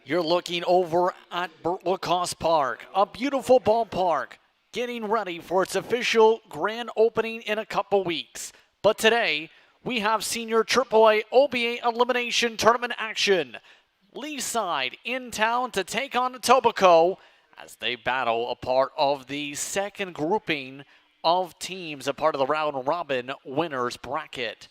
You're looking over at Burt Lacoste Park, a beautiful ballpark, getting ready for its official grand opening in a couple weeks. But today, we have Senior AAA OBA Elimination Tournament action. Leaside in town to take on Etobicoke as they battle a part of the second grouping of teams, a part of the round robin winners bracket.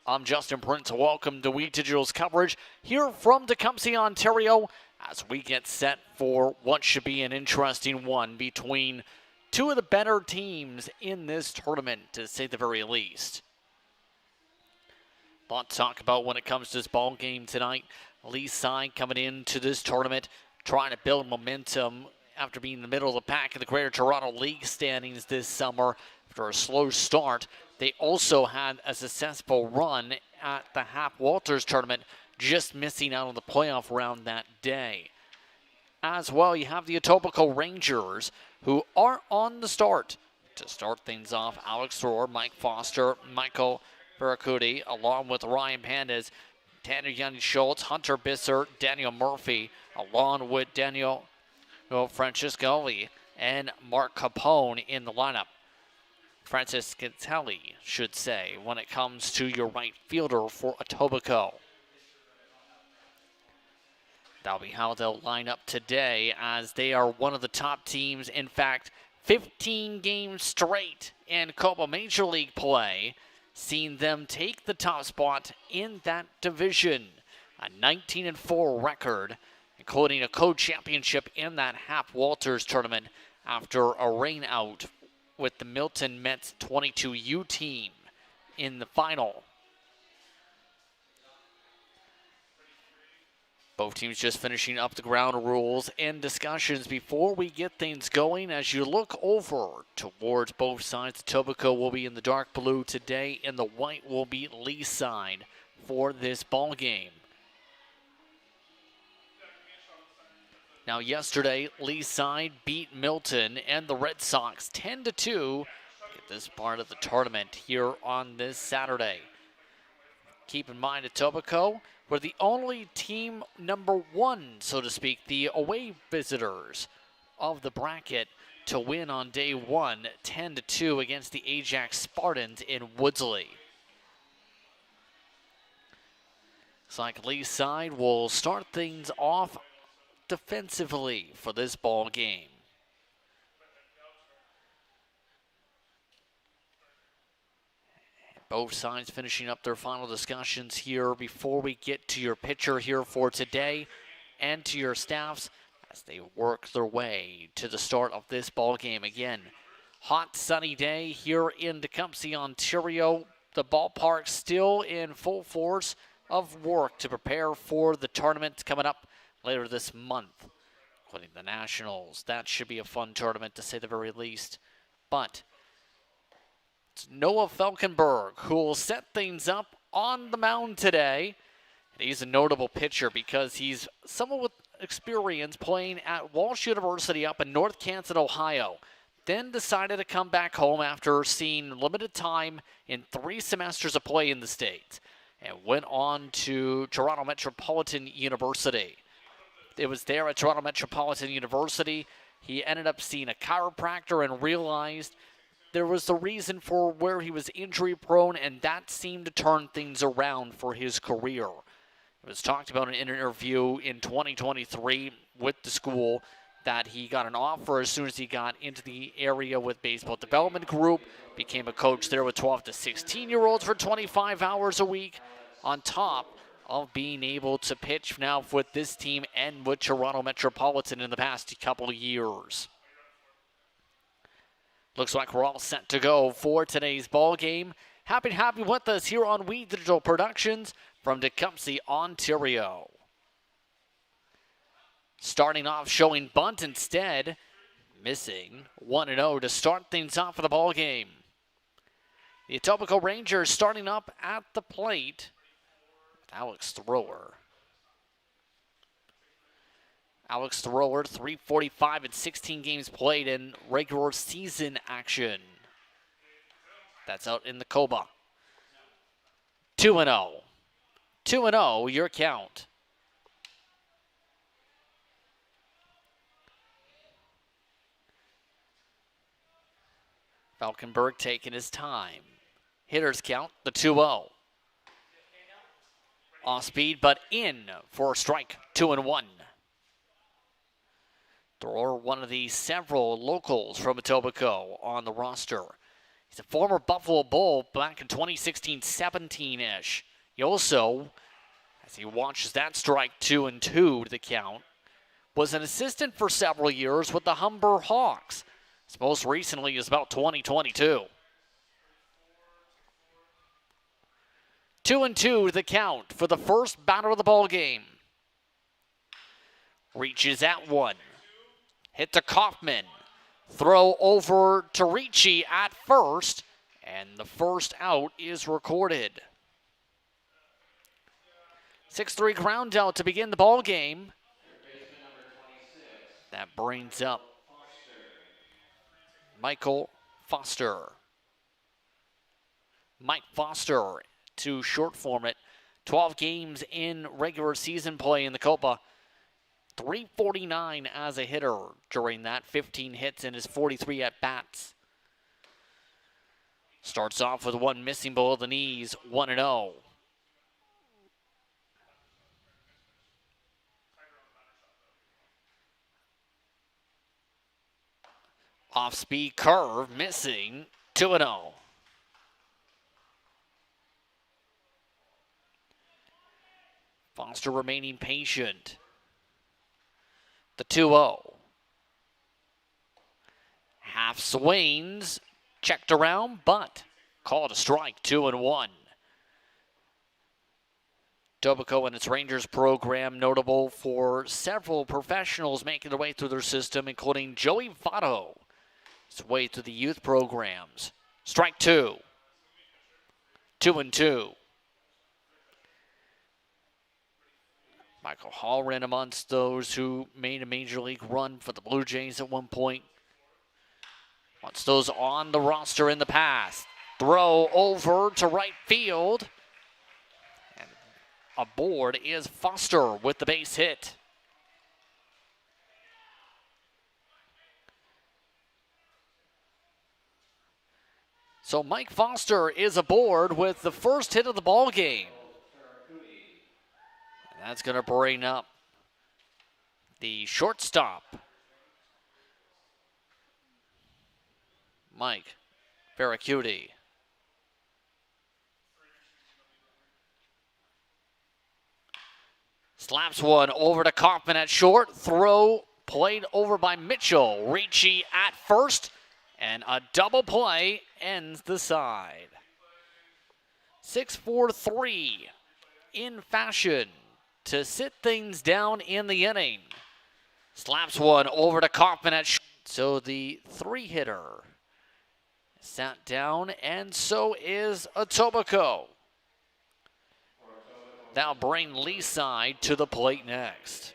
I'm Justin Prince. Welcome to We Digital's coverage here from Tecumseh, Ontario, as we get set for what should be an interesting one between two of the better teams in this tournament, to say the very least. A lot to talk about when it comes to this ball game tonight. Leaside coming into this tournament, trying to build momentum after being in the middle of the pack in the Greater Toronto League standings this summer after a slow start. They also had a successful run at the Hap Walters tournament, just missing out on the playoff round that day. As well, you have the Etobicoke Rangers, who are on the start. To start things off, Alex Rohr, Mike Foster, Michael Barracuti, along with Ryan Pandas, Tanner Young-Schultz, Hunter Bisser, Daniel Murphy, along with Daniel Francescoli and Mark Capone in the lineup. Francis Gintelli, should say, when it comes to your right fielder for Etobicoke. That'll be how they'll line up today, as they are one of the top teams. In fact, 15 games straight in Copa Major League play, seeing them take the top spot in that division. A 19-4 record, including a co-championship in that Hap Walters tournament after a rain-out with the Milton Mets 22U team in the final. Both teams just finishing up the ground rules and discussions before we get things going. As you look over towards both sides, Etobicoke will be in the dark blue today, and the white will be Leaside for this ball game. Now, yesterday, Leaside beat Milton and the Red Sox 10-2 at this part of the tournament here on this Saturday. Keep in mind, Etobicoke were the only team number one, so to speak, the away visitors of the bracket to win on day one, 10-2 against the Ajax Spartans in Woodsley. Looks like Leaside will start things off defensively for this ball game. Both sides finishing up their final discussions here before we get to your pitcher here for today and to your staffs as they work their way to the start of this ball game. Again, hot sunny day here in Tecumseh, Ontario. The ballpark still in full force of work to prepare for the tournament coming up later this month, including the Nationals. That should be a fun tournament, to say the very least. But it's Noah Falkenberg who will set things up on the mound today. And he's a notable pitcher because he's someone with experience playing at Walsh University up in North Canton, Ohio. Then decided to come back home after seeing limited time in 3 semesters of play in the States, and went on to Toronto Metropolitan University. It was there at Toronto Metropolitan University. He ended up seeing a chiropractor and realized there was the reason for where he was injury prone, and that seemed to turn things around for his career. It was talked about in an interview in 2023 with the school that he got an offer as soon as he got into the area with Baseball Development Group, became a coach there with 12 to 16-year-olds for 25 hours a week, on top of being able to pitch now with this team and with Toronto Metropolitan in the past couple of years. Looks like we're all set to go for today's ball game. Happy to have you with us here on We Digital Productions from Tecumseh, Ontario. Starting off showing bunt instead, missing 1-0 to start things off for the ball game. The Etobicoke Rangers starting up at the plate. Alex Thrower. Alex Thrower, 345 and 16 games played in regular season action. That's out in the Coba. 2-0. 2-0, your count. Falkenberg taking his time. Hitters count, the 2-0. Off speed, but in for a strike, 2-1. Thrower, one of the several locals from Etobicoke on the roster. He's a former Buffalo Bull back in 2016-17-ish. He also, as he watches that strike, 2-2 to the count, was an assistant for several years with the Humber Hawks. His most recently is about 2022. 2-2 to the count for the first batter of the ball game. Reaches at one. Hit to Kaufman. Throw over to Ricci at first, and the first out is recorded. 6-3 ground out to begin the ball game. That brings up Michael Foster. Mike Foster to short format. 12 games in regular season play in the Copa. .349 as a hitter during that. 15 hits in his 43 at-bats. Starts off with one missing below the knees, 1-0. Off-speed curve, missing, 2-0. Foster remaining patient. The 2-0. Half swings, checked around, but called a strike, 2-1. Etobicoke and its Rangers program notable for several professionals making their way through their system, including Joey Votto, his way through the youth programs. Strike two. 2-2. Michael Hallren amongst those who made a major league run for the Blue Jays at one point. Once those on the roster in the past. Throw over to right field. And aboard is Foster with the base hit. So Mike Foster is aboard with the first hit of the ball game. And that's going to bring up the shortstop, Mike Barracuti. Slaps one over to Kaufman at short. Throw played over by Mitchell. Ricci at first. And a double play ends the side. 6-4-3 in fashion to sit things down in the inning. Slaps one over to Kaufman at short. So the three-hitter sat down, and so is Etobicoke. That'll bring Leaside to the plate next.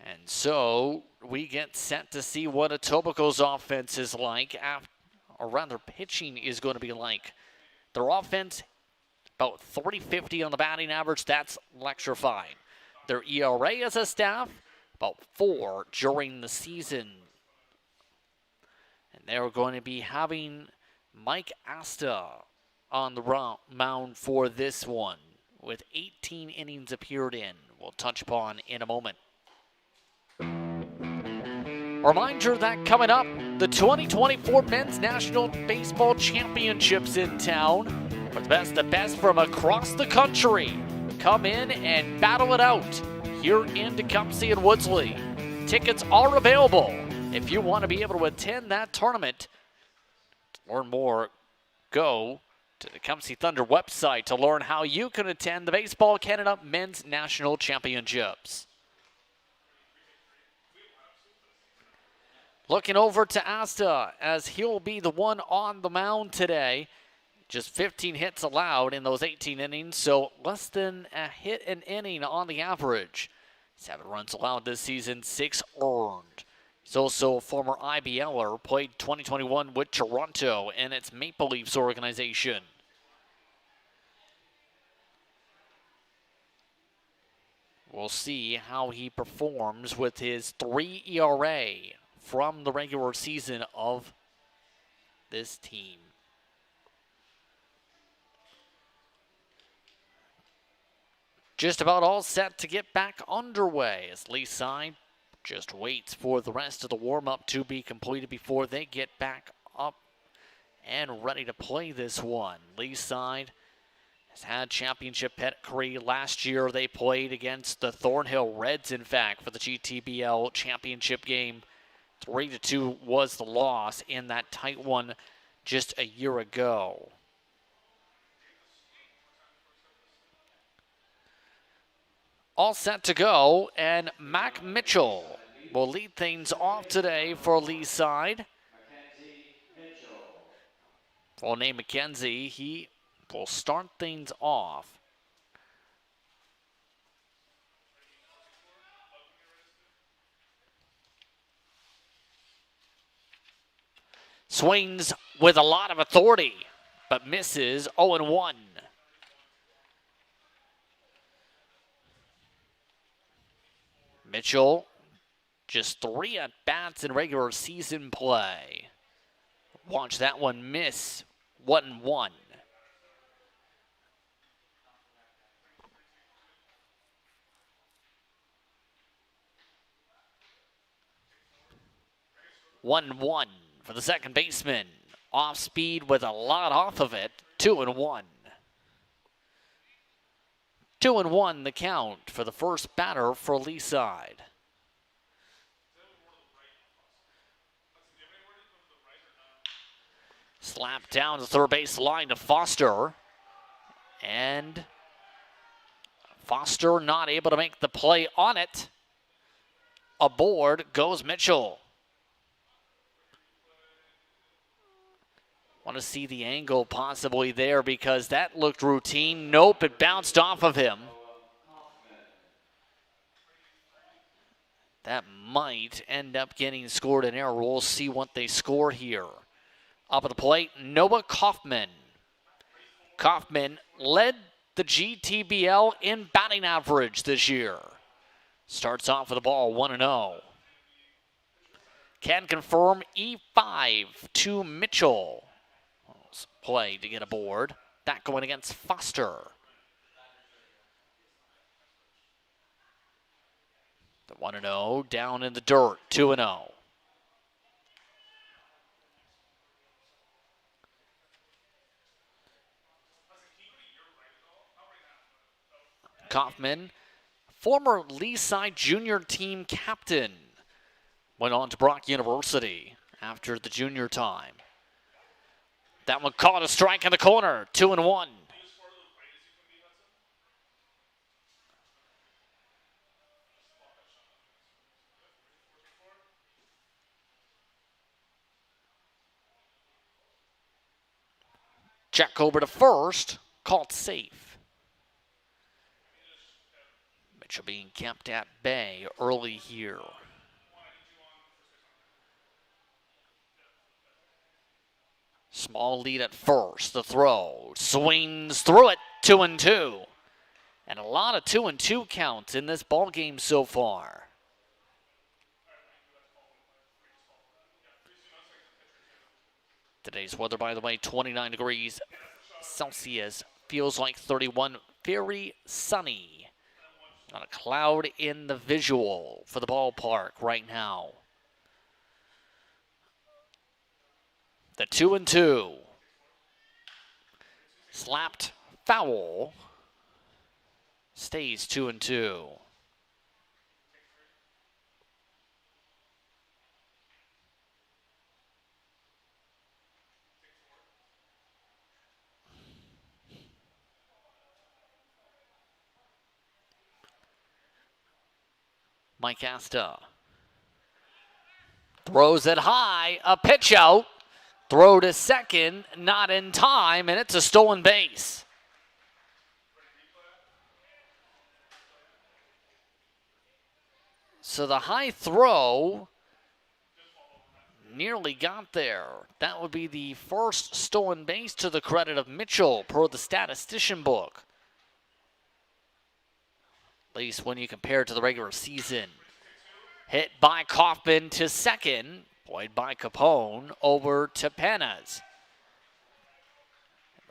And so we get set to see what Etobicoke's offense is like, or rather pitching is going to be like. Their offense, about 30-50 on the batting average. That's electrifying. Their ERA as a staff, about 4 during the season. And they're going to be having Mike Asta on the mound for this one, with 18 innings appeared in. We'll touch upon in a moment. Reminder that coming up, the 2024 Men's National Baseball Championships in town. For the best from across the country. Come in and battle it out here in Tecumseh and Woodsley. Tickets are available if you want to be able to attend that tournament. To learn more, go to the Tecumseh Thunder website to learn how you can attend the Baseball Canada Men's National Championships. Looking over to Asta as he'll be the one on the mound today. Just 15 hits allowed in those 18 innings, so less than a hit an inning on the average. 7 runs allowed this season, 6 earned. He's also a former IBLer, played 2021 with Toronto and its Maple Leafs organization. We'll see how he performs with his 3 ERA, from the regular season of this team. Just about all set to get back underway as Leaside just waits for the rest of the warm-up to be completed before they get back up and ready to play this one. Leaside has had championship pedigree. Last year they played against the Thornhill Reds, in fact, for the GTBL championship game. 3-2 was the loss in that tight one just a year ago. All set to go, and Mac Mitchell will lead things off today for Leaside. Full name McKenzie, he will start things off. Swings with a lot of authority, but misses 0-1. Mitchell, just 3 at-bats in regular season play. Watch that one miss, 1-1. For the second baseman. Off speed with a lot off of it, 2-1. 2-1 the count for the first batter for Leaside. Slapped down the third base line to Foster. And Foster not able to make the play on it. Aboard goes Mitchell. Want to see the angle possibly there because that looked routine. Nope, it bounced off of him. That might end up getting scored an error. We'll see what they score here. Up at the plate, Noah Kaufman. Kaufman led the GTBL in batting average this year. Starts off with a ball 1-0. Can confirm E5 to Mitchell. Play to get aboard. That going against Foster. The 1-0 down in the dirt, 2-0. Kaufman, former Leaside junior team captain, went on to Brock University after the junior time. That one caught a strike in the corner, 2-1. Jack over to first, called safe. Mitchell being kept at bay early here. Small lead at first, the throw, swings through it, 2-2. And a lot of 2-2 counts in this ball game so far. Today's weather, by the way, 29 degrees Celsius, feels like 31, very sunny. Not a cloud in the visual for the ballpark right now. The 2-2. Slapped foul. Stays 2-2. Mike Asta throws it high, a pitch out. Throw to second, not in time, and it's a stolen base. So the high throw nearly got there. That would be the first stolen base to the credit of Mitchell per the statistician book. At least when you compare it to the regular season. Hit by Kaufman to second. Played by Capone over to Penas.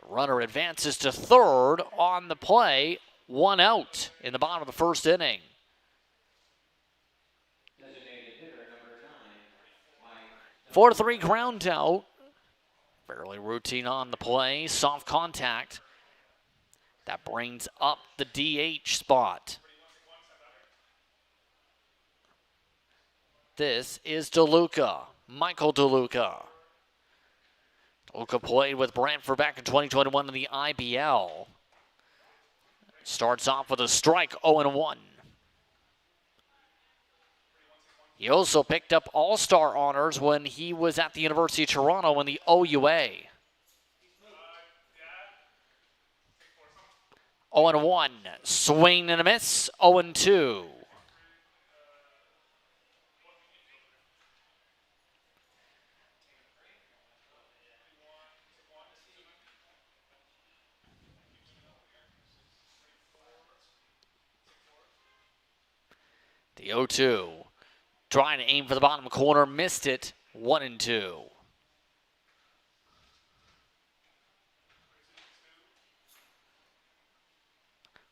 The runner advances to third on the play. 1 out in the bottom of the first inning. 4-3 ground out. Fairly routine on the play. Soft contact. That brings up the DH spot. This is DeLuca, Michael DeLuca. DeLuca played with Brantford back in 2021 in the IBL. Starts off with a strike, 0-1. He also picked up All-Star honors when he was at the University of Toronto in the OUA. 0-1, swing and a miss, 0-2. The 0-2, trying to aim for the bottom corner, missed it, 1-2.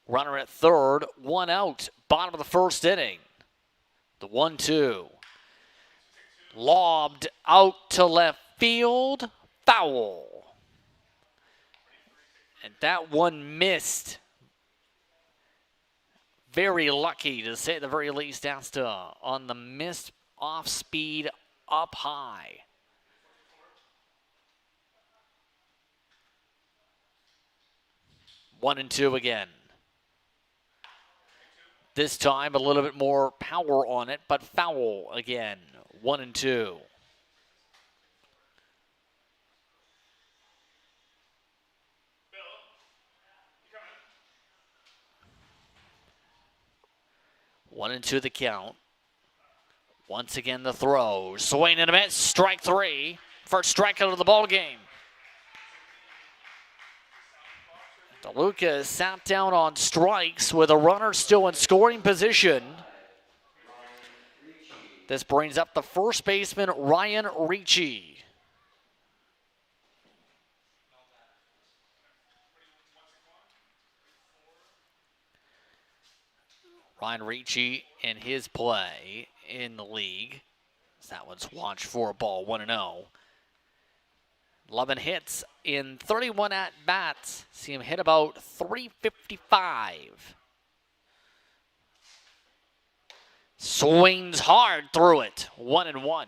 Runner at third, 1 out, bottom of the first inning. The 1-2. Lobbed out to left field, foul. And that one missed. Very lucky, to say at the very least, Asta, on the missed off speed up high. One and two again. This time a little bit more power on it, but foul again. 1-2. One and two the count. Once again the throw. Swing and a miss. Strike three. First strikeout of the ball game. DeLuca sat down on strikes with a runner still in scoring position. This brings up the first baseman, Ryan Ricci. Ryan Ricci in his play in the league. That one's watched for a ball, 1-0. 11 hits in 31 at-bats. See him hit about 355. Swings hard through it, 1-1.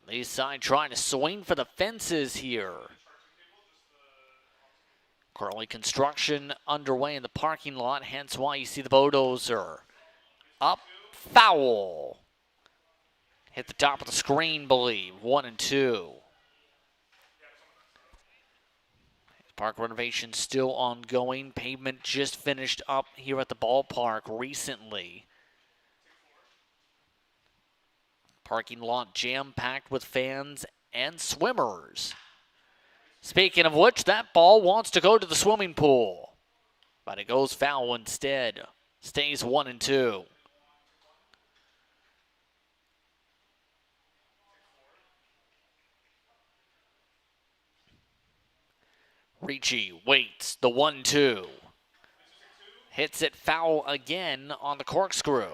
Leaside trying to swing for the fences here. Currently construction underway in the parking lot, hence why you see the bulldozer. Up, foul. Hit the top of the screen, believe, 1-2. Park renovation still ongoing. Pavement just finished up here at the ballpark recently. Parking lot jam-packed with fans and swimmers. Speaking of which, that ball wants to go to the swimming pool, but it goes foul instead. Stays 1-2. Ricci waits, the 1-2. Hits it foul again on the corkscrew.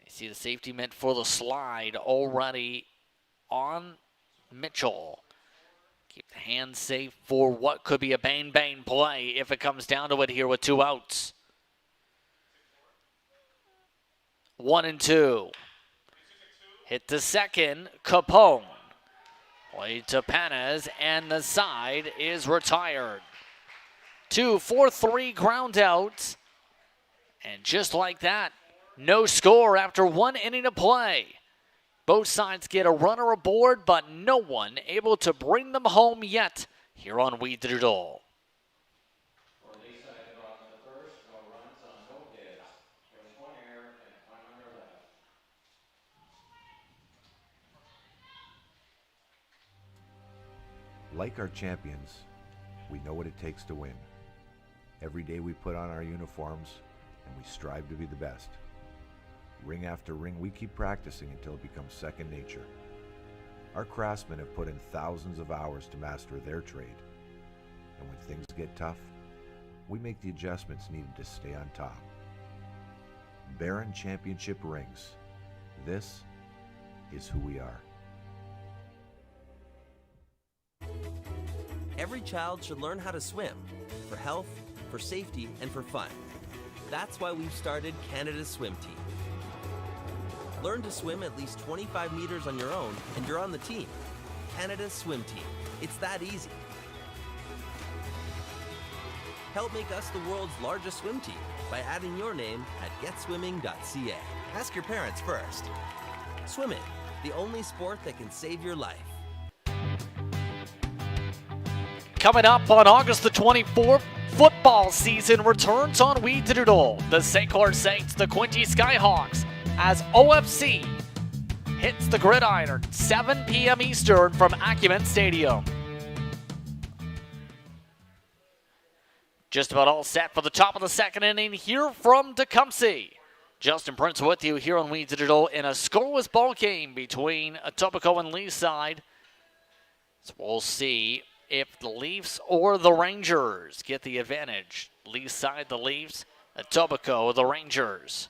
You see the safety meant for the slide already on Mitchell. Keep the hands safe for what could be a bang-bang play if it comes down to it here with 2 outs. 1-2. Hit to second, Capone. Play to Penas, and the side is retired. 4-3 ground outs. And just like that, no score after 1 inning of play. Both sides get a runner aboard, but no one able to bring them home yet here on We Digital. For Leaside brought to the first, no runs on no hits. There's 1 error and 1 runner left. Like our champions, we know what it takes to win. Every day we put on our uniforms and we strive to be the best. Ring after ring, we keep practicing until it becomes second nature. Our craftsmen have put in thousands of hours to master their trade. And when things get tough, we make the adjustments needed to stay on top. Baron Championship Rings. This is who we are. Every child should learn how to swim, for health, for safety, and for fun. That's why we've started Canada's Swim Team. Learn to swim at least 25 meters on your own, and you're on the team. Canada's Swim Team. It's that easy. Help make us the world's largest swim team by adding your name at getswimming.ca. Ask your parents first. Swimming, the only sport that can save your life. Coming up on August the 24th, football season returns on We Digital. The St. Clair Saints, the Quinte Skyhawks, as OFC hits the gridiron, 7 p.m. Eastern from Acumen Stadium. Just about all set for the top of the second inning here from Tecumseh. Justin Prince with you here on We Digital in a scoreless ball game between Etobicoke and Leaside. So we'll see if the Leafs or the Rangers get the advantage. Leaside, the Leafs, Etobicoke, the Rangers.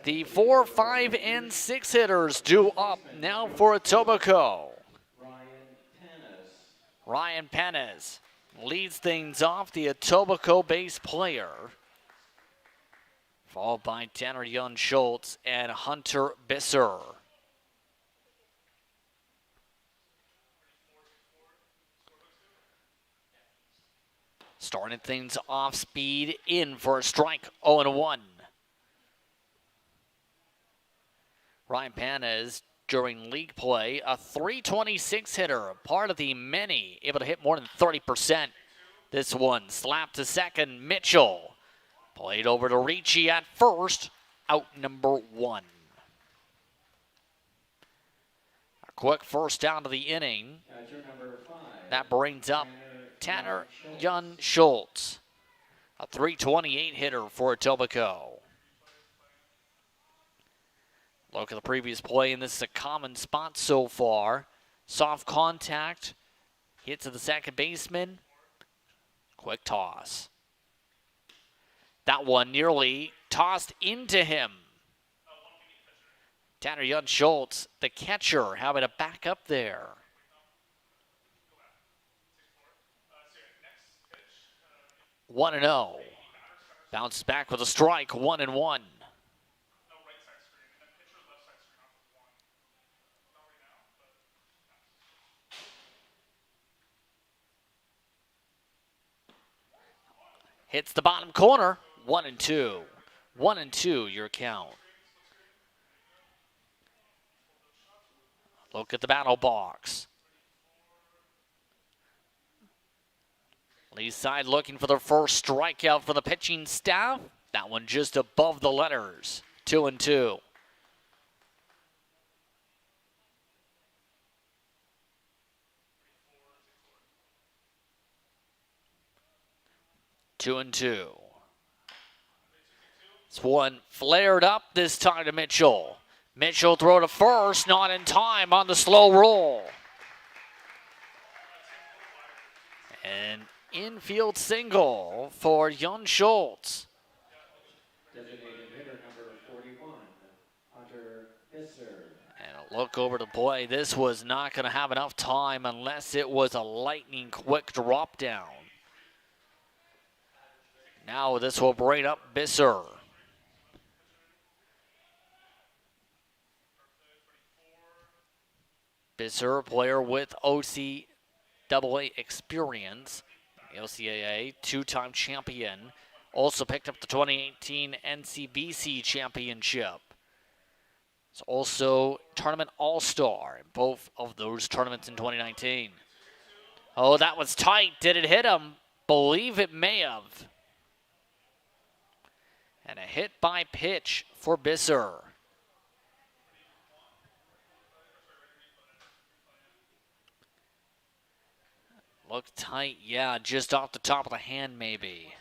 The 4, 5, and 6 hitters due up now for Etobicoke. Ryan Penez leads things off, the Etobicoke base player, followed by Tanner Young-Schultz and Hunter Bisser. Starting things off speed in for a strike, 0-1. Ryan Penez, during league play, a .326 hitter, part of the many, able to hit more than 30%. This one slapped to second, Mitchell. Played over to Ricci at first, out number 1. A quick first down to the inning. That brings up Tanner Young-Schultz, a .328 hitter for Etobicoke. Look at the previous play, and this is a common spot so far. Soft contact, hit to the second baseman, quick toss. That one nearly tossed into him. Tanner Young-Schultz, the catcher, having to back up there. One and 0. Bounces back with a strike, 1-1. Hits the bottom corner, 1-2. 1-2, your count. Look at the battle box. Leaside looking for their first strikeout for the pitching staff. That one just above the letters, 2-2. Two and two. This one flared up this time to Mitchell. Mitchell throw to first, not in time on the slow roll. An infield single for Young-Schultz. Designated hitter number 41, Hunter Bisser. And a look over to play. This was not going to have enough time unless it was a lightning quick drop down. Now this will bring up Bisser. Bisser, player with OCAA experience. OCAA, two-time champion. Also picked up the 2018 NCBC championship. It's also tournament all-star in both of those tournaments in 2019. Oh, that was tight. Did it hit him? Believe it may have. And a hit by pitch for Bisser. Looked tight, yeah, just off the top of the hand maybe.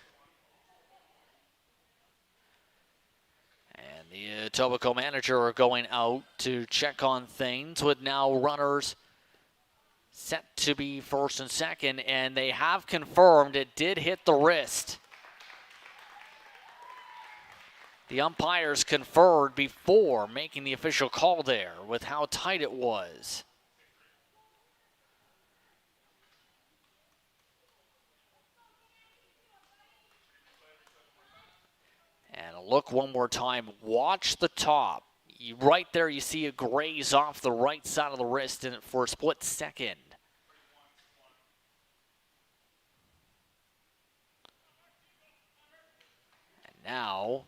And the Etobicoke manager are going out to check on things with now runners set to be first and second, and they have confirmed it did hit the wrist. The umpires conferred before making the official call there with how tight it was. And a look one more time. Watch the top. Right there you see it graze off the right side of the wrist for a split second. And now,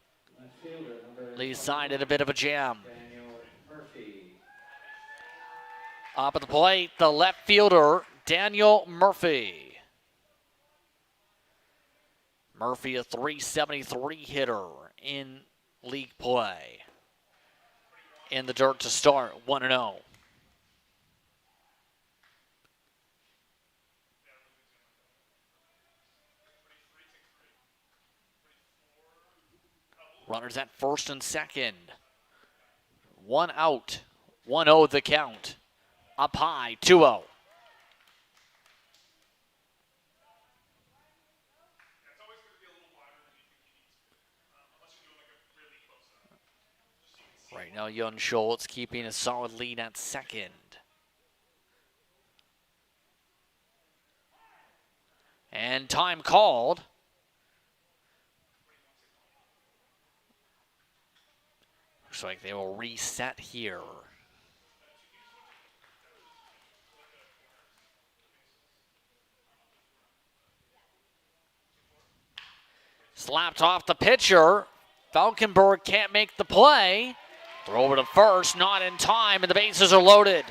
Leaside in a bit of a jam. Up at the plate, the left fielder, Daniel Murphy. Murphy, a .373 hitter in league play. In the dirt to start, 1-0. Runners at first and second. One out, 1-0 the count. Up high, 2-0. Right now, Jan Schultz keeping a solid lead at second. And time called. Looks like they will reset here. Slapped off the pitcher. Falkenberg can't make the play. Throw over to first, not in time, and the bases are loaded.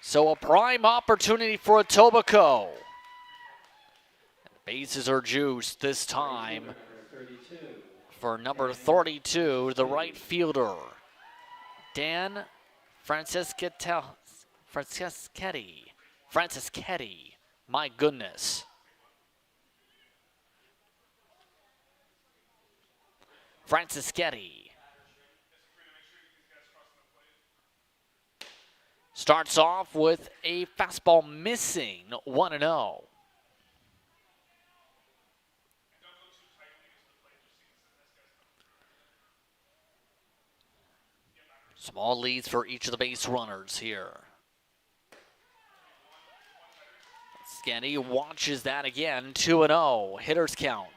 So a prime opportunity for Etobicoke. The bases are juiced this time for number 32, the right fielder, Dan Francischetti. My goodness. Francischetti. Starts off with a fastball missing, 1-0. Small leads for each of the base runners here. Schetti watches that again, 2-0, hitter's count.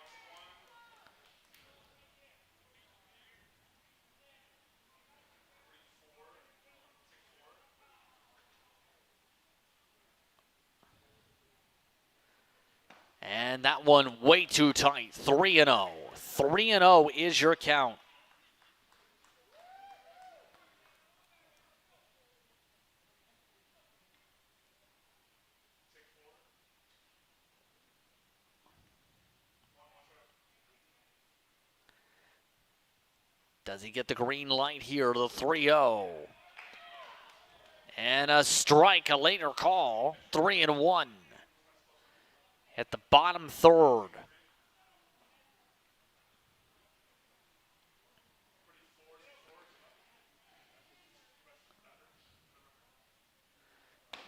And that one way too tight, 3-0. 3-0 is your count. Does he get the green light here, the 3-0? And a strike, a later call, 3-1. At the bottom third.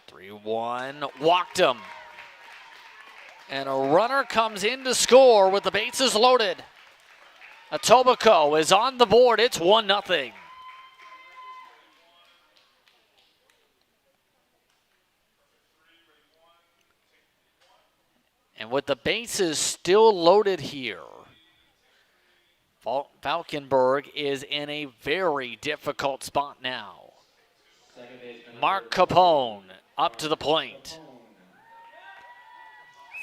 Three, 1, walked him. And a runner comes in to score with the bases loaded. Etobicoke is on the board, it's 1-0. And with the bases still loaded here, Falkenberg is in a very difficult spot now. Mark Capone up to the plate.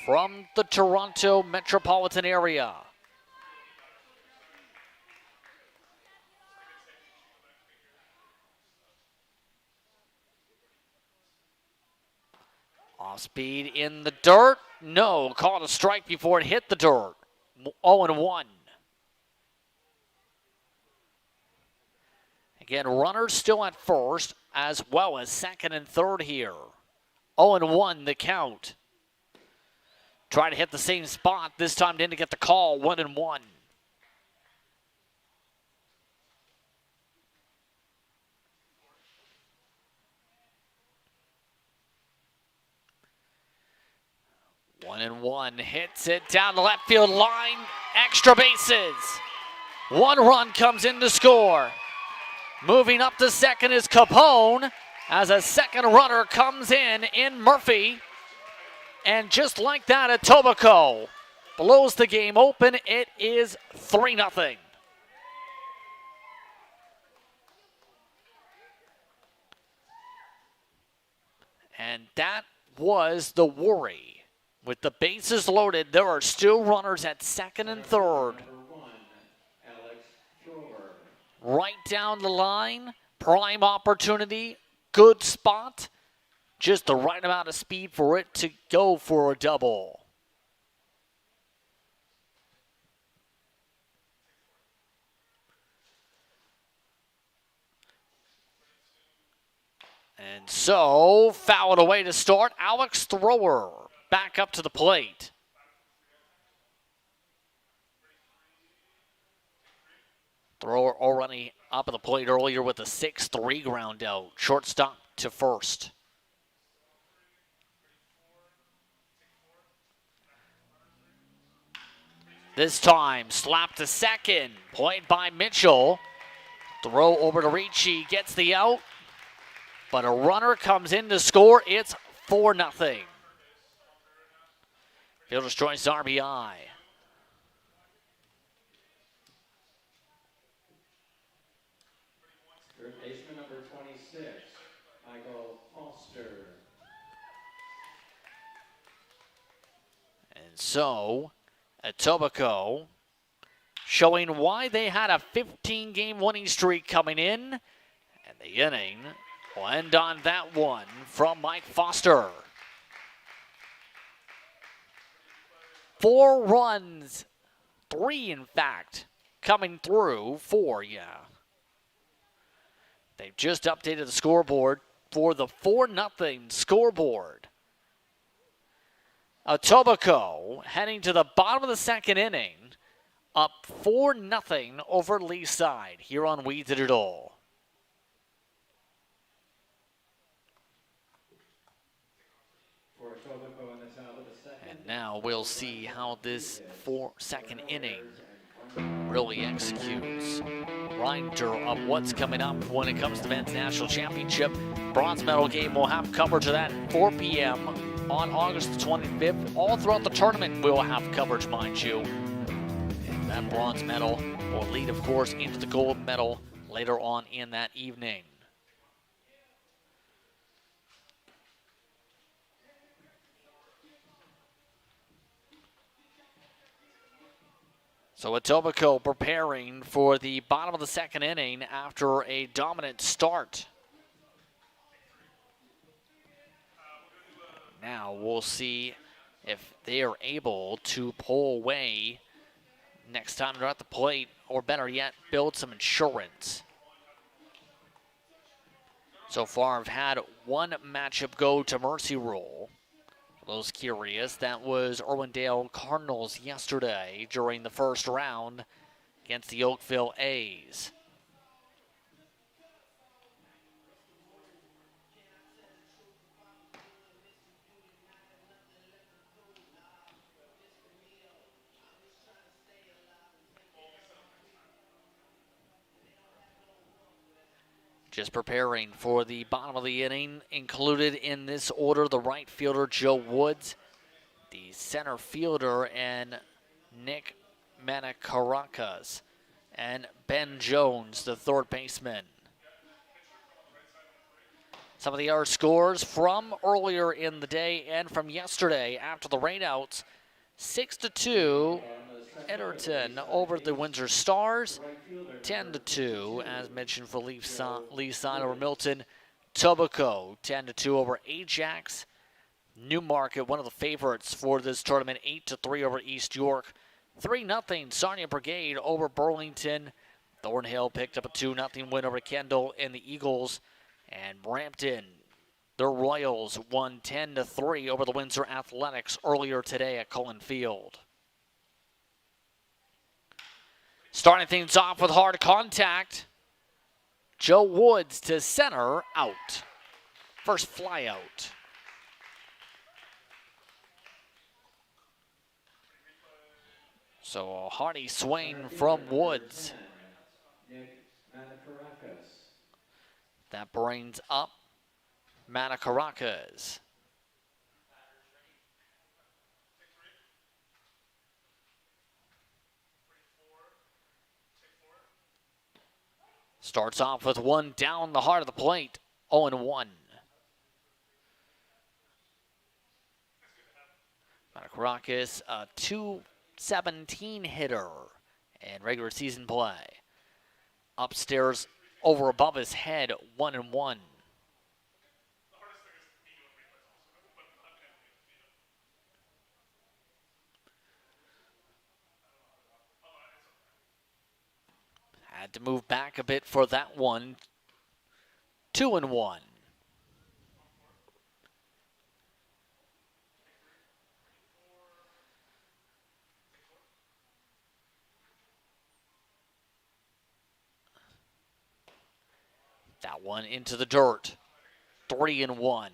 From the Toronto metropolitan area. Off speed in the dirt. No, called a strike before it hit the dirt. 0-1. Again, runners still at first as well as second and third here. 0-1 the count. Try to hit the same spot. This time didn't get the call. 1-1. One and one, hits it down the left field line, extra bases. One run comes in to score. Moving up to second is Capone as a second runner comes in Murphy. And just like that, Etobicoke blows the game open. It is 3-0. And that was the worry. With the bases loaded, there are still runners at second and third. Right down the line, prime opportunity, good spot. Just the right amount of speed for it to go for a double. And so, fouled away to start, Alex Thrower. Back up to the plate. Thrower already up at the plate earlier with a 6-3 ground out. Shortstop to first. This time, slap to second. Played by Mitchell. Throw over to Ricci, gets the out. But a runner comes in to score. It's 4-0. Fielder's choice RBI. Third baseman number 26, Michael Foster. And so, Etobicoke showing why they had a 15-game winning streak coming in. And the inning will end on that one from Mike Foster. 4 runs, 3 in fact, coming through. 4, yeah. They've just updated the scoreboard for the 4-0 scoreboard. Etobicoke heading to the bottom of the second inning, up 4-0 over Leaside here on We Did It All. And now we'll see how this second inning really executes. Reminder of what's coming up when it comes to men's national championship. Bronze medal game, we'll have coverage of that at 4 p.m. on August the 25th. All throughout the tournament, we'll have coverage, mind you. And that bronze medal will lead, of course, into the gold medal later on in that evening. So Etobicoke preparing for the bottom of the second inning after a dominant start. Now we'll see if they are able to pull away next time they're at the plate, or better yet, build some insurance. So far, I've had one matchup go to Mercy Rule. For those curious, that was Irwindale Cardinals yesterday during the first round against the Oakville A's. Just preparing for the bottom of the inning. Included in this order, the right fielder, Joe Woods, the center fielder, and Nick Manicaracas, and Ben Jones, the third baseman. Some of the other scores from earlier in the day and from yesterday after the rainouts. 6-2, Edgerton over the Windsor Stars. 10-2, as mentioned, for Leaside over Milton. Etobicoke, 10-2 over Ajax. Newmarket, one of the favorites for this tournament, 8-3 over East York. 3-0 Sarnia Brigade over Burlington. Thornhill picked up a 2-0 win over Kendall and the Eagles. And Brampton, the Royals, won 10-3 over the Windsor Athletics earlier today at Cullen Field. Starting things off with hard contact. Joe Woods to center, out. First fly out. So a hearty swing from Woods. That brings up Manacaracas. Starts off with one down the heart of the plate, 0-1. Manacaracas, a .217 hitter in regular season play. Upstairs, over above his head, 1-1. Had to move back a bit for that one. 2-1. That one into the dirt. 3-1.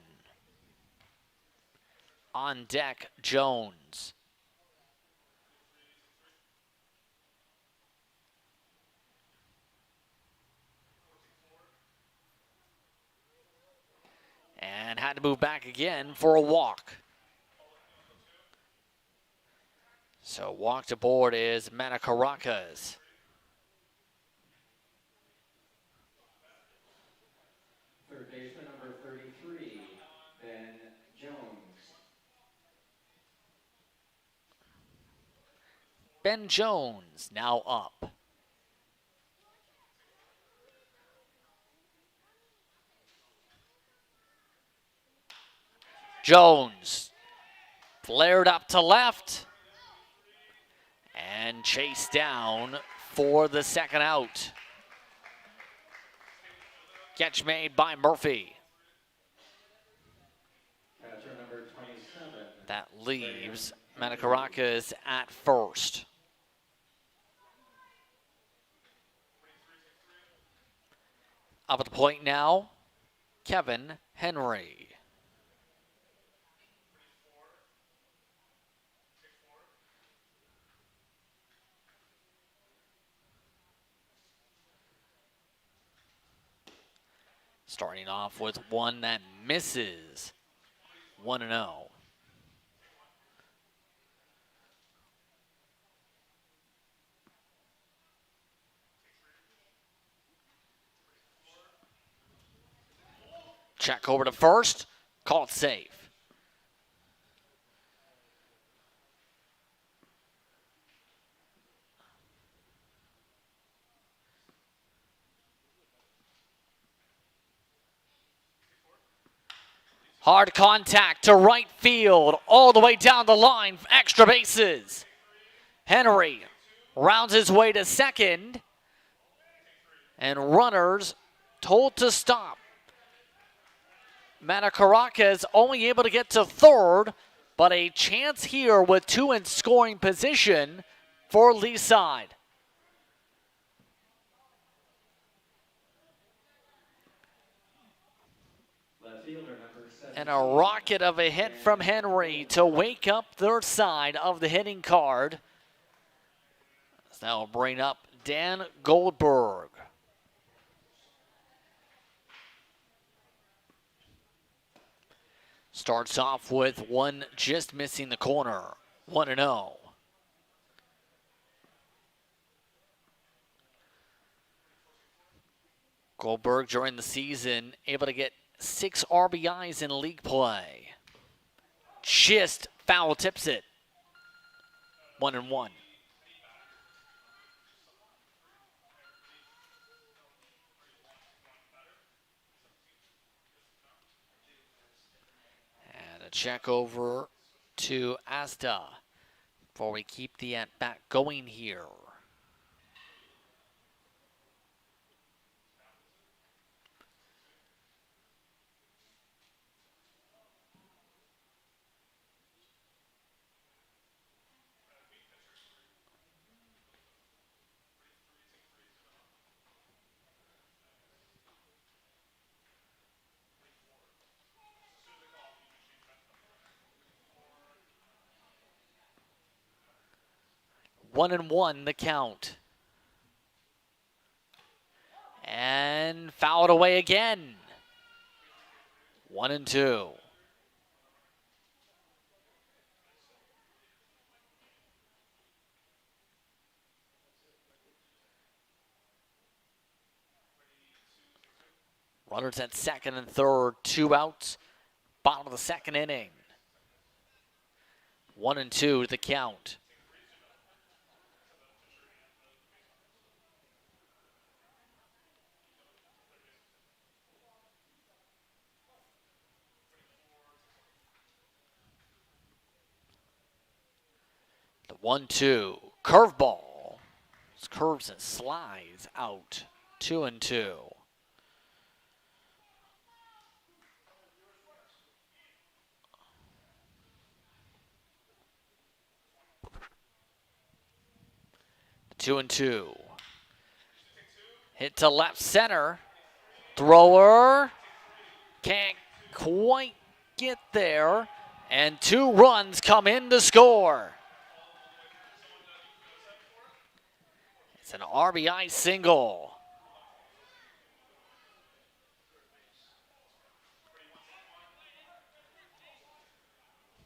On deck, Jones. And had to move back again for a walk. So walked aboard is Manacaracas. Third baseman number 33, Ben Jones. Ben Jones now up. Jones flared up to left and chased down for the second out. Catch made by Murphy. Catcher number 27. That leaves Manacaracas at first. Up at the plate now, Kevin Henry. Starting off with one that misses. 1-0. Check over to first. Called safe. Hard contact to right field, all the way down the line, extra bases. Henry rounds his way to second, and runners told to stop. Manacaracas only able to get to third, but a chance here with two in scoring position for Leaside. And a rocket of a hit from Henry to wake up their side of the hitting card. So that will bring up Dan Goldberg. Starts off with one just missing the corner. 1-0. Goldberg during the season able to get 6 RBIs in league play. Just foul tips it. 1-1. And a check over to Asta before we keep the at-bat going here. 1-1 the count. And fouled away again. 1-2. Runners at second and third, 2 outs. Bottom of the second inning. 1-2 the count. The 1-2 curveball. Curves and slides out. 2-2. The 2-2. Hit to left center. Thrower can't quite get there. And 2 runs come in to score. It's an RBI single.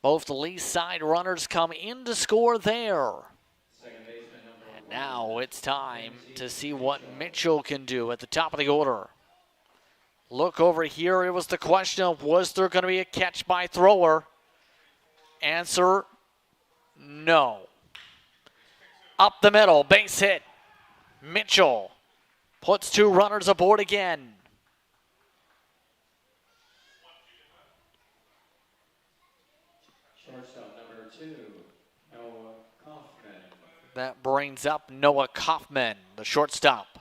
Both the Leaside runners come in to score there. And now it's time to see what Mitchell can do at the top of the order. Look over here. It was the question of, was there going to be a catch by thrower? Answer, no. Up the middle, base hit. Mitchell puts 2 runners aboard again. Shortstop number 2, Noah Kaufman. That brings up Noah Kaufman, the shortstop.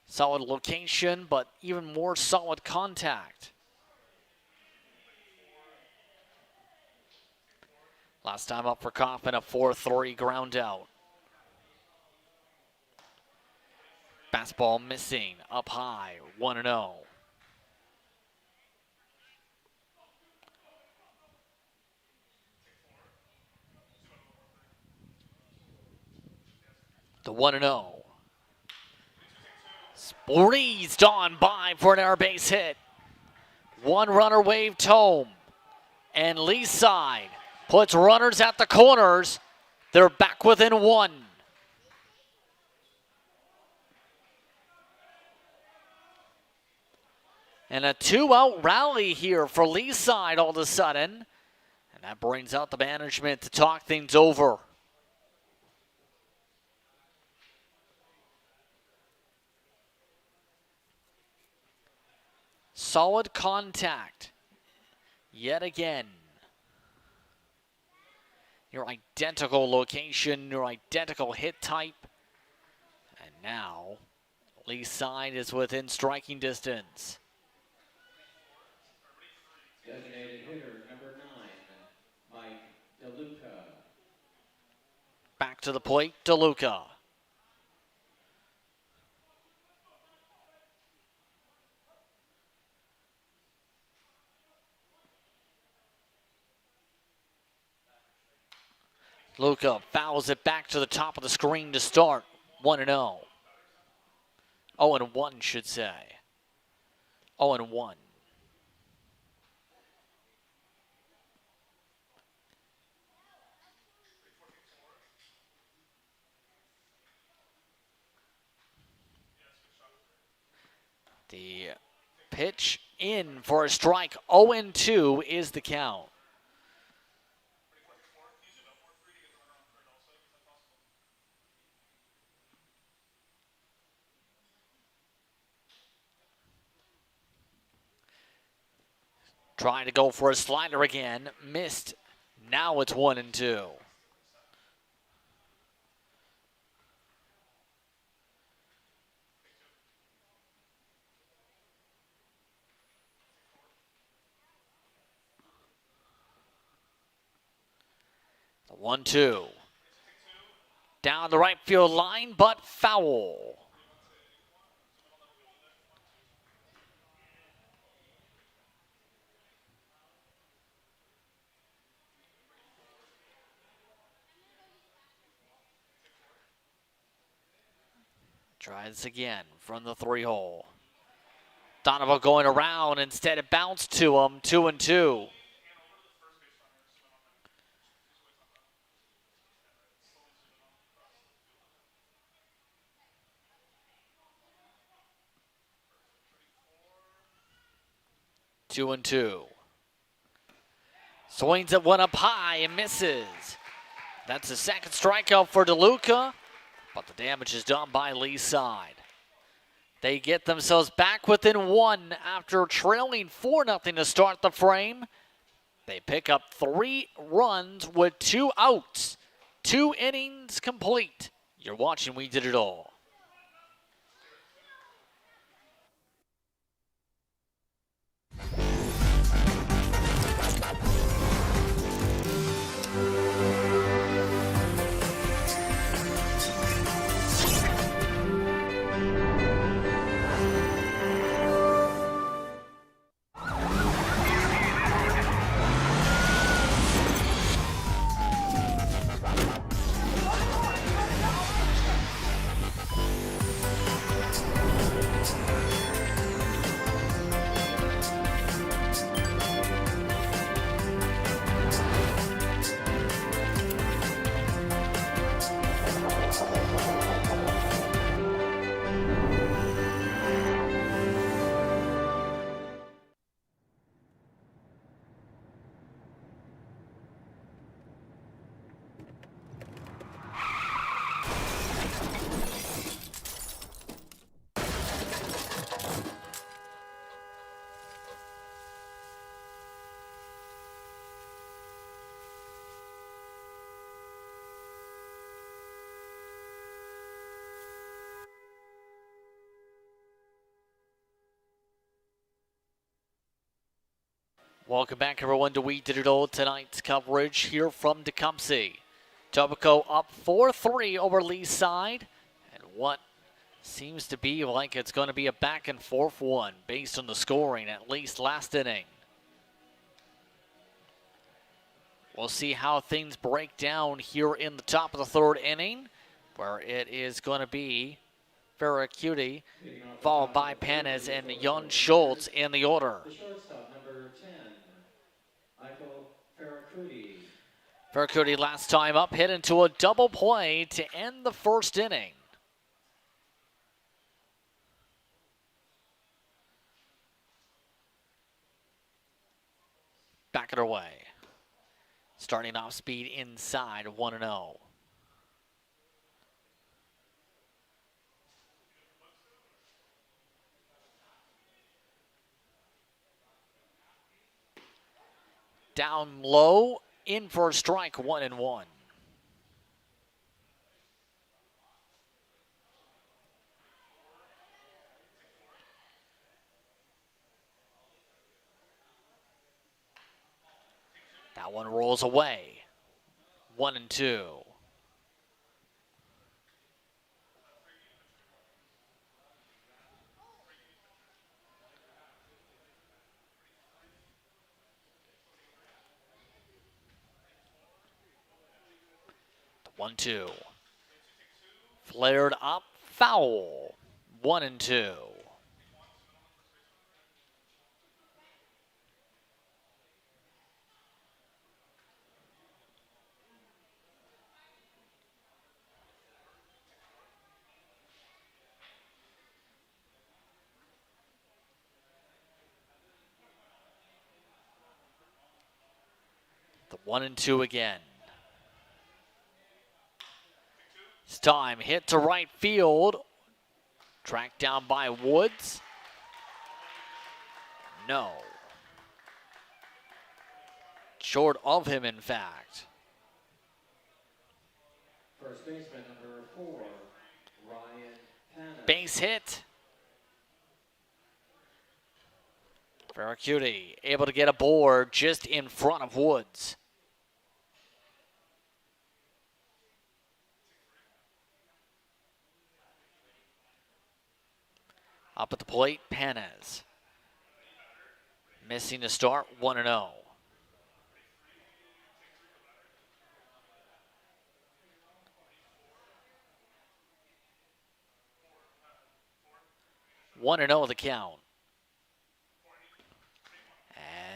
Solid location, but even more solid contact. Last time up for Kaufman, a 4-3 ground out. Fastball missing, up high, 1-0. The 1-0. Breezed on by for an error base hit. 1 runner waved home. And Leaside puts runners at the corners. They're back within 1. And a 2-out rally here for Leaside all of a sudden. And that brings out the management to talk things over. Solid contact. Yet again. Your identical location, your identical hit type. And now, Leaside is within striking distance. Designated hitter number 9, Mike DeLuca. Back to the plate, DeLuca. Luca fouls it back to the top of the screen to start. 1-0. 0-1, should say. 0-1. The pitch in for a strike. 0-2 is the count. Trying to go for a slider again. Missed. Now it's 1-2. The 1-2. Down the right field line, but foul. Try this again from the 3-hole. Donovan going around. Instead, it bounced to him. 2-2. Two and two. Swings it one up high and misses. That's the second strikeout for DeLuca, but the damage is done by Leaside. They get themselves back within one after trailing 4-0 to start the frame. They pick up 3 runs with 2 outs. 2 innings complete. You're watching We Did It All. Welcome back, everyone, to We Did It All. Tonight's coverage here from Tecumseh. Etobicoke up 4-3 over Leaside, and what seems to be like it's going to be a back-and-forth one based on the scoring, at least last inning. We'll see how things break down here in the top of the 3rd inning, where it is going to be Ferracuti, followed by Panes and Jan Schultz in the order. The shortstop, number 10, Michael Ferracuti. Ferracuti last time up hit into a double play to end the 1st inning. Back it away. Starting off speed inside 1-0. Down low, in for a strike, 1-1. That one rolls away, 1-2. The 1-2. Flared up, foul, 1-2. The 1-2 again. This time hit to right field. Tracked down by Woods. No. Short of him, in fact. First baseman, number 4, Ryan Panes. Base hit. Ferracuti able to get aboard just in front of Woods. Up at the plate, Panes. Missing to start, 1-0. 1-0 the count.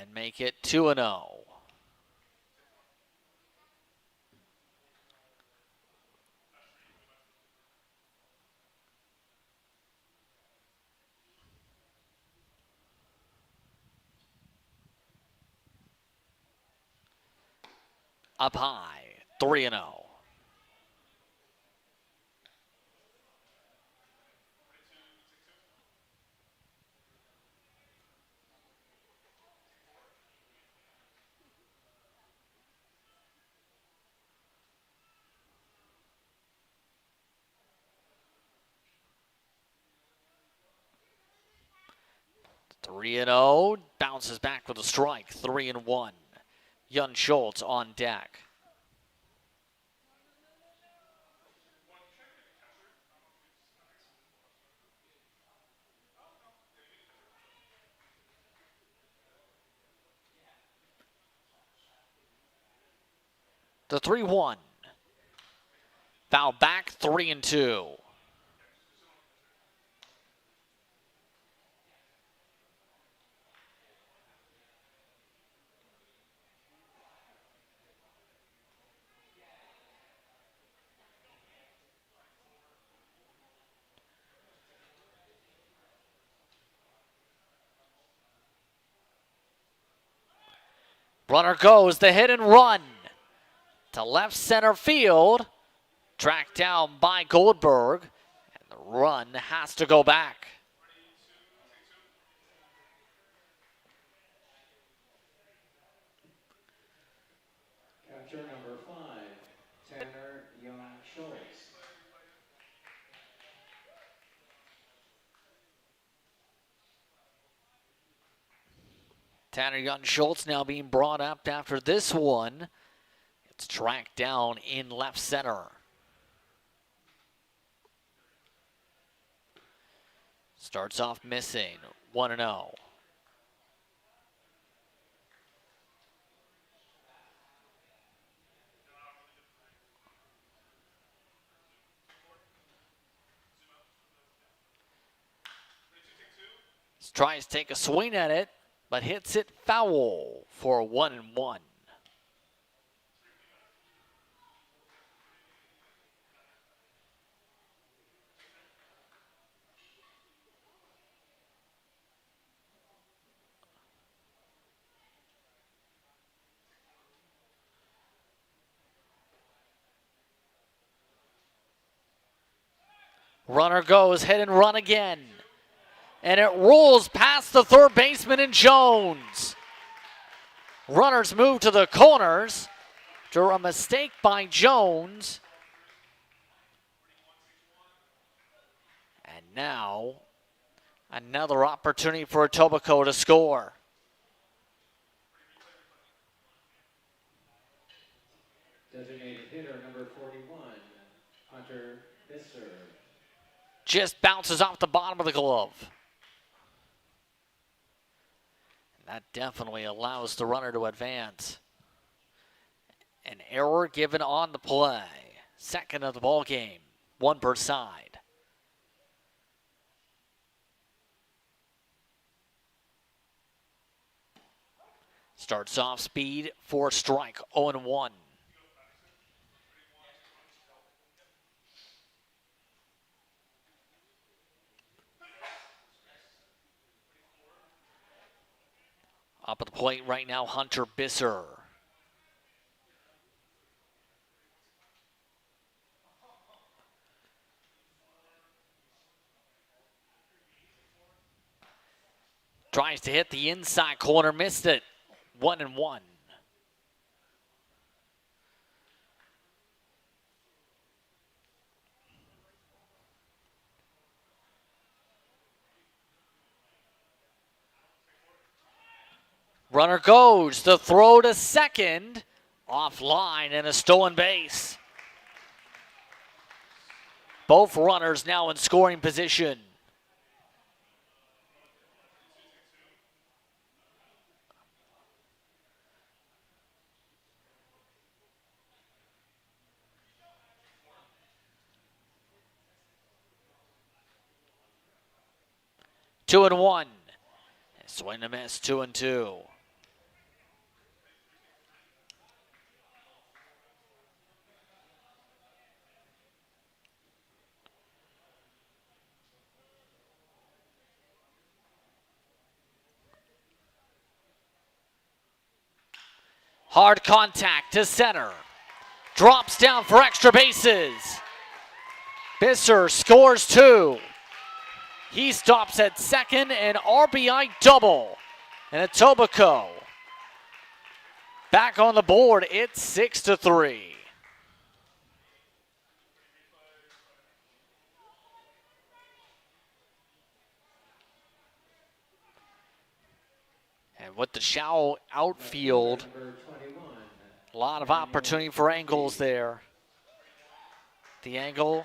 And make it 2-0. Up high, 3-0. Three and 0, bounces back with a strike. 3-1. Jan Schultz on deck. The 3-1. Foul back, 3-2. Runner goes, the hit and run to left center field. Tracked down by Goldberg. And the run has to go back. Catcher number 5, Tanner Young Schultz. Tanner Young Schultz now being brought up after this one. It's tracked down in left center. Starts off missing, 1-0. Tries to take a swing at it, but hits it foul for 1-1. Runner goes, hit and run again. And it rolls past the third baseman and Jones. Runners move to the corners after a mistake by Jones. And now, another opportunity for Etobicoke to score. Designated hitter number 41, Hunter Visser. Just bounces off the bottom of the glove. That definitely allows the runner to advance. An error given on the play. Second of the ball game, one per side. Starts off speed, 4 strike, 0-1. Up at the plate right now, Hunter Bisser. Tries to hit the inside corner, missed it. 1-1. Runner goes, the throw to second, offline and a stolen base. Both runners now in scoring position. 2-1. Swing and miss, 2-2. Hard contact to center. Drops down for extra bases. Bisser scores 2. He stops at second, and RBI double. And Etobicoke back on the board. It's 6-3. And with the shallow outfield, Number 21. a lot of opportunity for angles there. The angle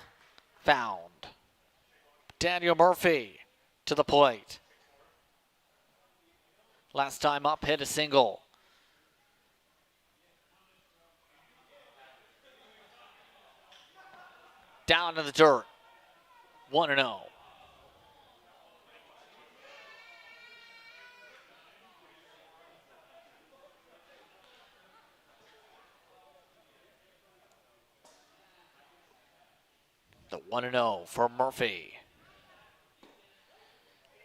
found. Daniel Murphy to the plate. Last time up, hit a single. Down to the dirt. 1-0. The 1-0 for Murphy.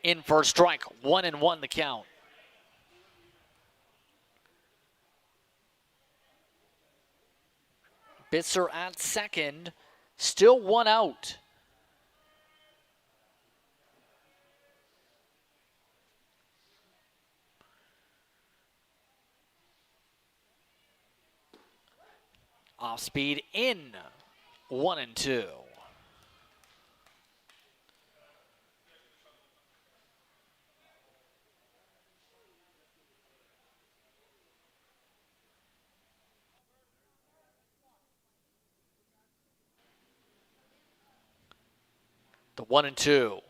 In for a strike, 1-1 the count. Bitzer at second, still 1 out. Off speed in, 1-2. The 1-2.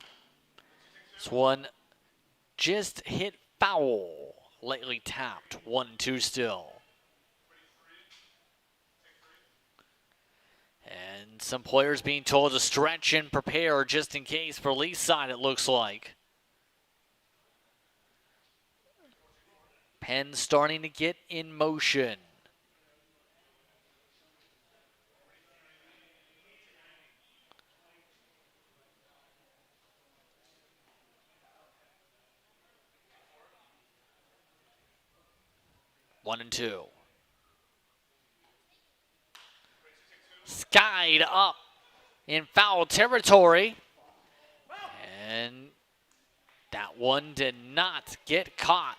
This one just hit foul. Lately tapped. 1-2 still. And some players being told to stretch and prepare just in case for Leaside, it looks like. Penn starting to get in motion. One and two. Skied up in foul territory. And that one did not get caught.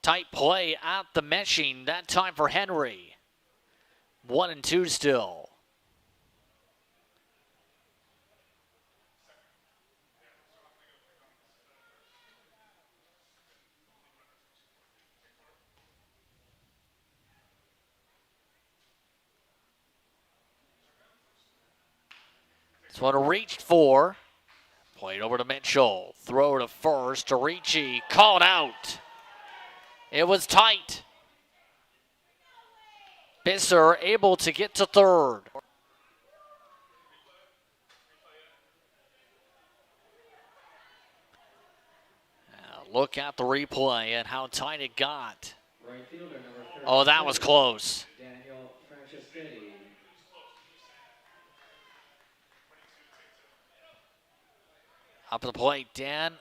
Tight play at the meshing, that time for Henry. 1-2 still. This one reached for. Played over to Mitchell. Throw to first. To Ricci. Called out. It was tight. Bisser able to get to third. Look at the replay and how tight it got. Right fielder, number Oh, that was close. Daniel Franceschetti. Up at the plate, Dan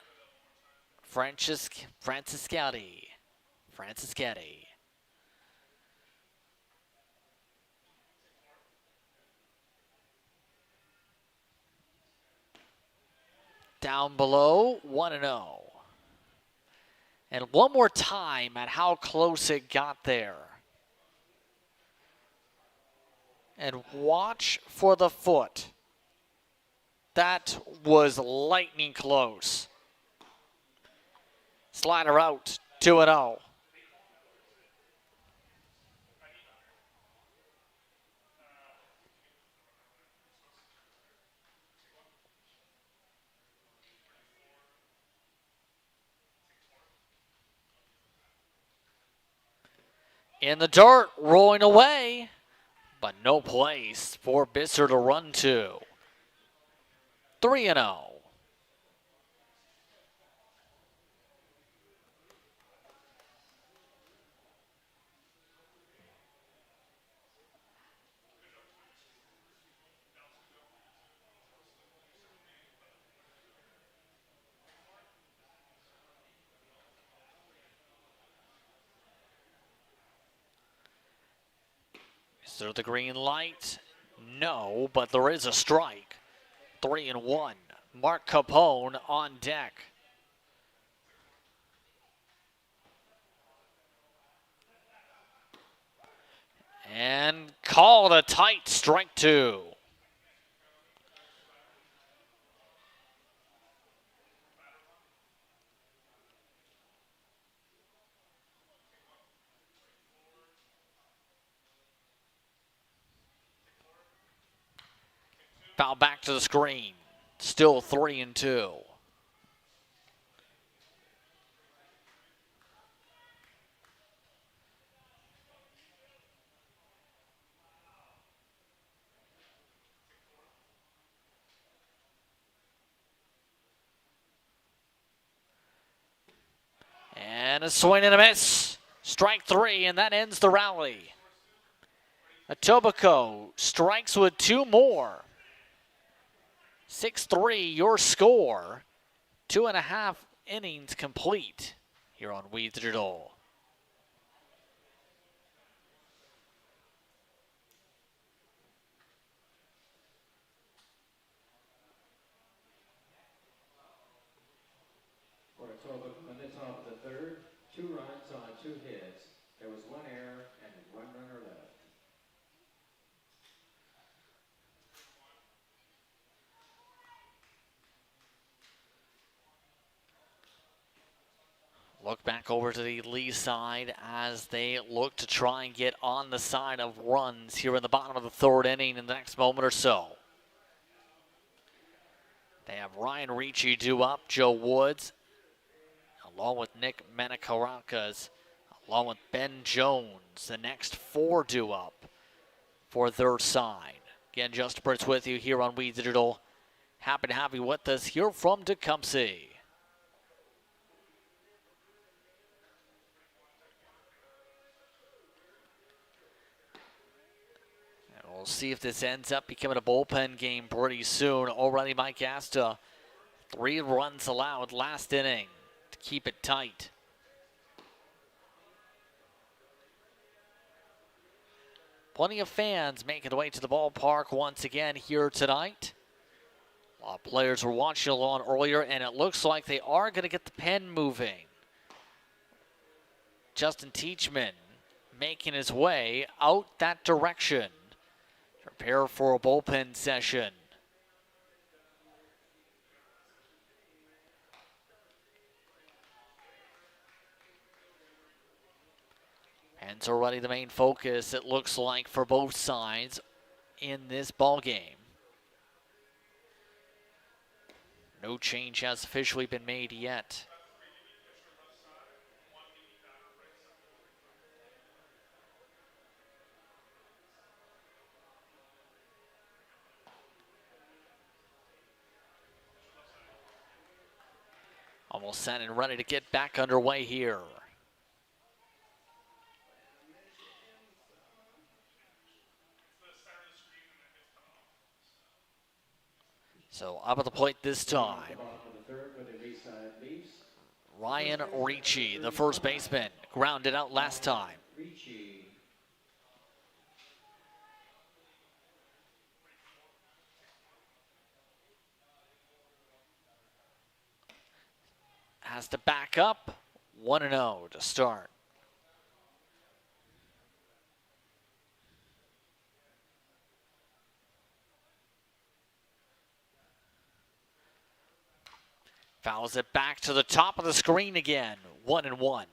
Franceschetti. Down below, 1-0. And one more time at how close it got there. And watch for the foot. That was lightning close. Slider out, 2-0. In the dirt, rolling away. but no place for Bisser to run to. 3-0. Is there the green light? No, but there is a strike. 3-1. Mark Capone on deck. And called a tight strike 2. Foul back to the screen. Still 3-2. And a swing and a miss. Strike 3, and that ends the rally. Etobicoke strikes with 2 more. 6-3 your score. 2.5 innings complete here on We Digital. For Etobicoke on the top of the third, 2 runs on 2 hits. There was 1 error and 1 runner left. Look back over to the Leaside as they look to try and get on the side of runs here in the bottom of the 3rd inning in the next moment or so. They have Ryan Ricci due up, Joe Woods, along with Nick Menacarakas, along with Ben Jones. The next 4 due up for their side. Again, Justin Prince with you here on We Digital. Happy to have you with us here from Tecumseh. We'll see if this ends up becoming a bullpen game pretty soon. Already Mike Asta, 3 runs allowed last inning to keep it tight. Plenty of fans making their way to the ballpark once again here tonight. A lot of players were watching along earlier, and it looks like they are going to get the pen moving. Justin Teachman making his way out that direction. Prepare for a bullpen session. Pens already the main focus, it looks like, for both sides in this ball game. No change has officially been made yet. Almost set and ready to get back underway here. So up at the plate this time, Ryan Ricci, the first baseman, grounded out last time. Has to back up, 1-0 to start. Fouls it back to the top of the screen again, 1-1.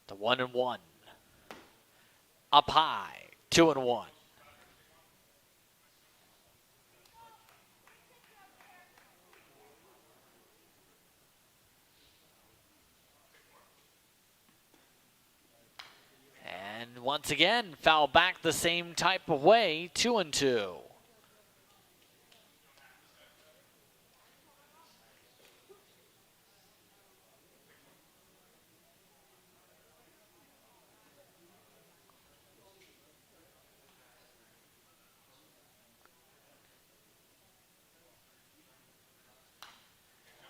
The 1-1. Up high, 2-1. And once again, foul back the same type of way, 2-2.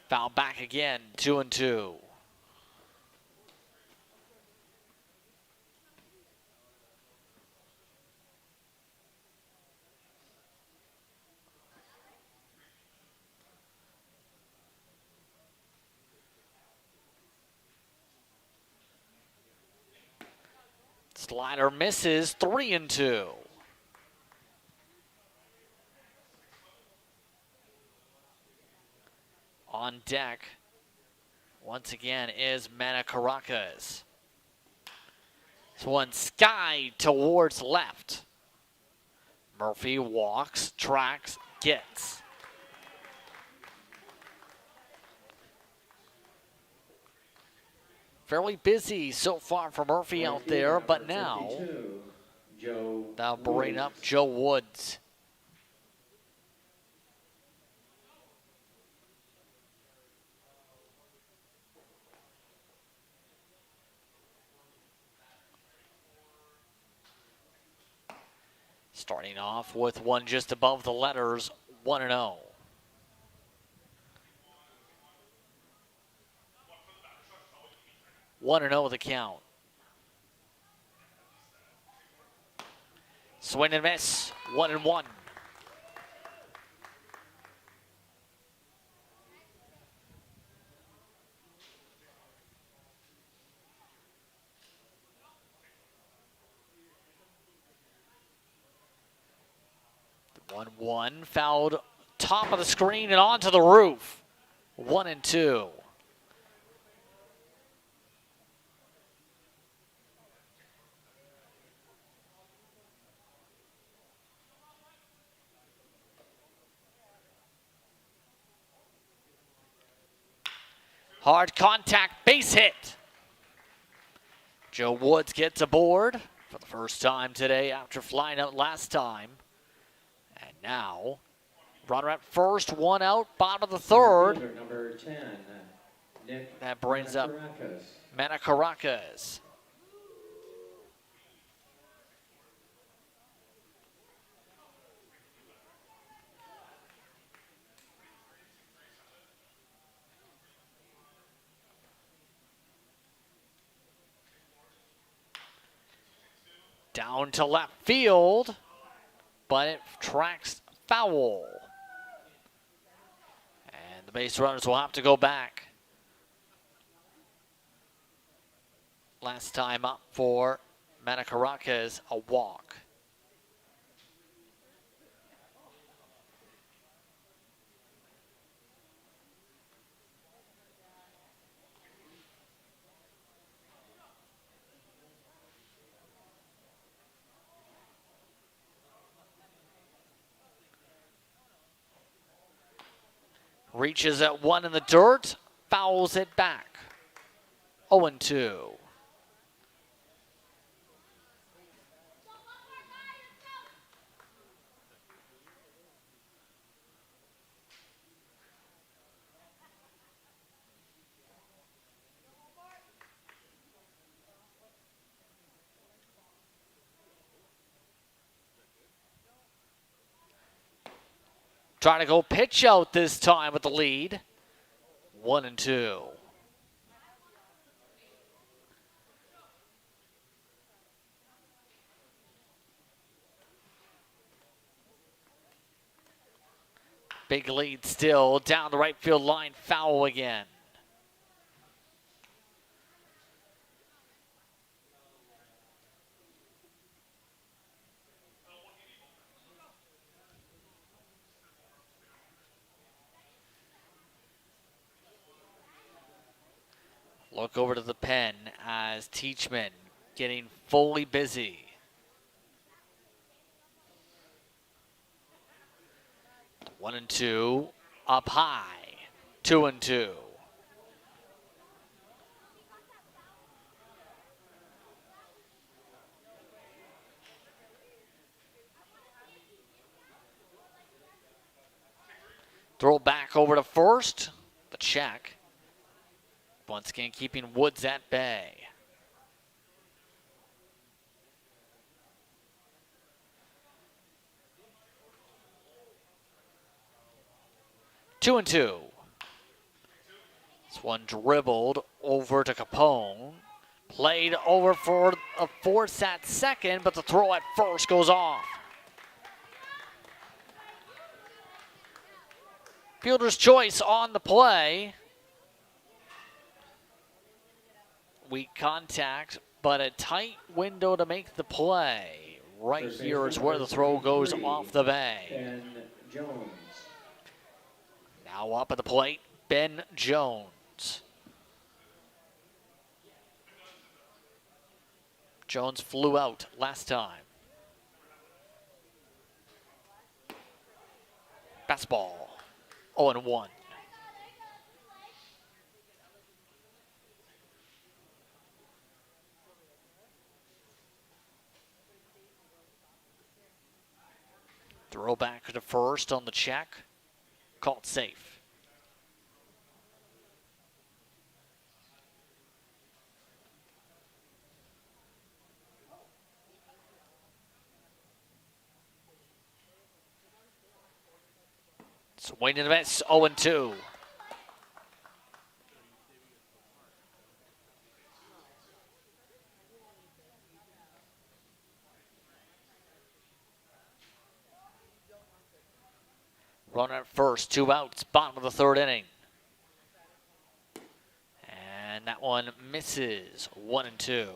Foul back again, 2-2. Slider misses, 3-2. On deck, once again, is Manacaracas. This one sky towards left. Murphy walks, tracks, gets. Fairly busy so far for Murphy out there, but now that'll bring up Joe Woods. Starting off with one just above the letters, 1-0. One and 0 the count. Swing and miss, 1-1. The 1-1 fouled top of the screen and onto the roof. 1-2. Hard contact, base hit. Joe Woods gets aboard for the first time today after flying out last time. And now, runner at first, one out, bottom of the third. Number 10, Nick That brings up Manacaracas. Manacaracas. Down to left field, but it tracks foul. And the base runners will have to go back. Last time up for Manacaracas, a walk. Reaches at one in the dirt, fouls it back. 0-2. Trying to go pitch out this time with the lead. 1-2. Big lead still, down the right field line, foul again. Look over to the pen as Teachman getting fully busy. 1-2, up high, 2-2. Throw back over to first, the check. Once again, keeping Woods at bay. Two and two. This one dribbled over to Capone. Played over for a force at second, but the throw at first goes off. Fielder's choice on the play. Weak contact, but a tight window to make the play. Right here is where the throw goes off the bay. Ben Jones. Now up at the plate, Ben Jones. Jones flew out last time. Fastball, 0-1. Throw back to first on the check. Called safe. Swing and a miss, 0-2. Runner at first, 2 outs, bottom of the third inning. And that one misses, 1-2.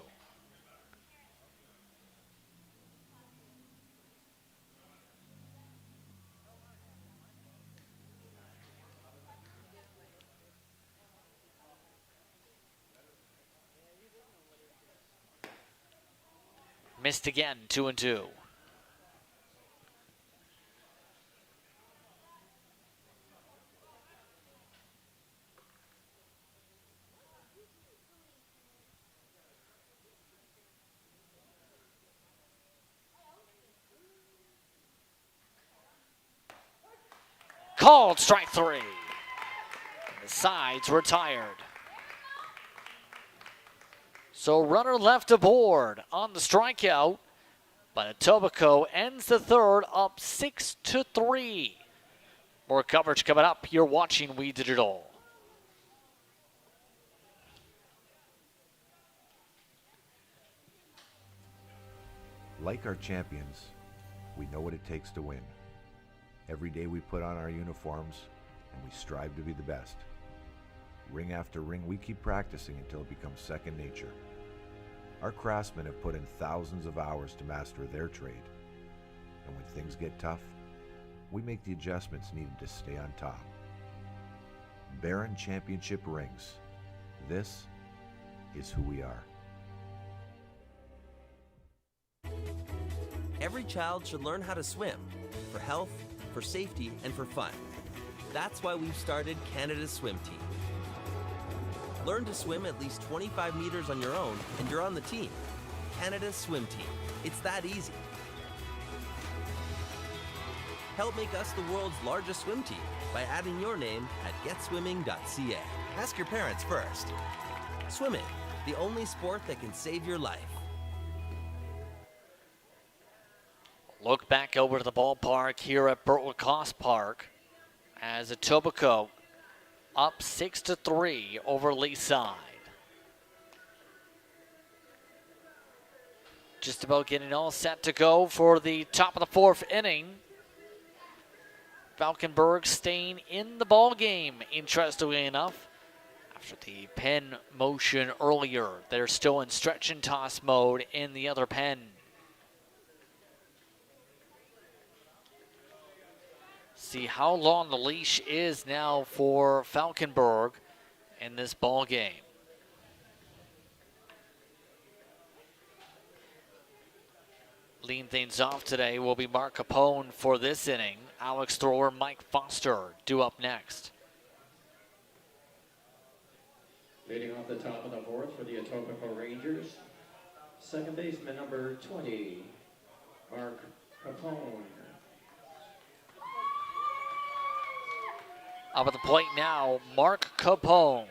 Missed again, 2-2. Called strike 3. The side's retired. So runner left aboard on the strikeout, but Etobicoke ends the third up 6-3. More coverage coming up. You're watching We Digital. Like our champions, we know what it takes to win. Every day we put on our uniforms and we strive to be the best. Ring after ring, we keep practicing until it becomes second nature. Our craftsmen have put in thousands of hours to master their trade. And when things get tough, we make the adjustments needed to stay on top. Baron Championship rings. This is who we are. Every child should learn how to swim for health, for safety, and for fun. That's why we've started Canada's Swim Team. Learn to swim at least 25 meters on your own, and you're on the team. Canada's Swim Team. It's that easy. Help make us the world's largest swim team by adding your name at getswimming.ca. Ask your parents first. Swimming, the only sport that can save your life. Look back over to the ballpark here at Birtwood Cost Park as Etobicoke up 6-3 over Leaside. Just about getting all set to go for the top of the fourth inning. Falkenberg staying in the ball game, interestingly enough. After the pen motion earlier, they're still in stretch and toss mode in the other pen. See how long the leash is now for Falkenberg in this ball game. Leading things off today will be Mark Capone for this inning. Alex thrower Mike Foster due up next. Leading off the top of the fourth for the Etobicoke Rangers, second baseman number 20, Mark Capone. Up at the plate now, Mark Capone.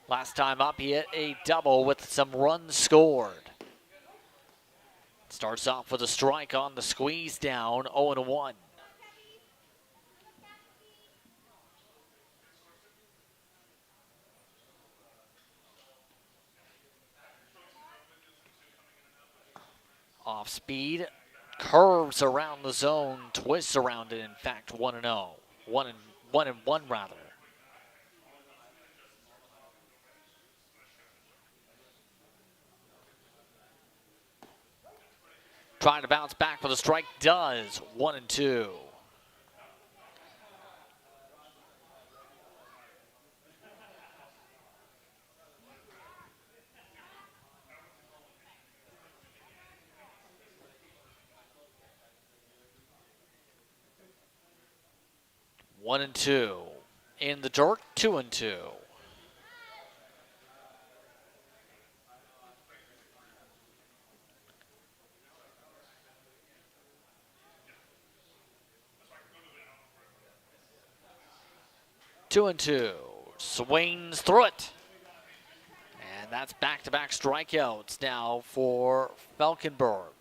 Last time up, he hit a double with some runs scored. Starts off with a strike on the squeeze down, 0-1. Off speed, curves around the zone, twists around it. In fact, 1-0, 1-1 rather. Trying to bounce back with a strike, does. 1-2. One and two. In the dirt, 2-2. Two and two. Swings through it. And that's back-to-back strikeouts now for Falkenberg.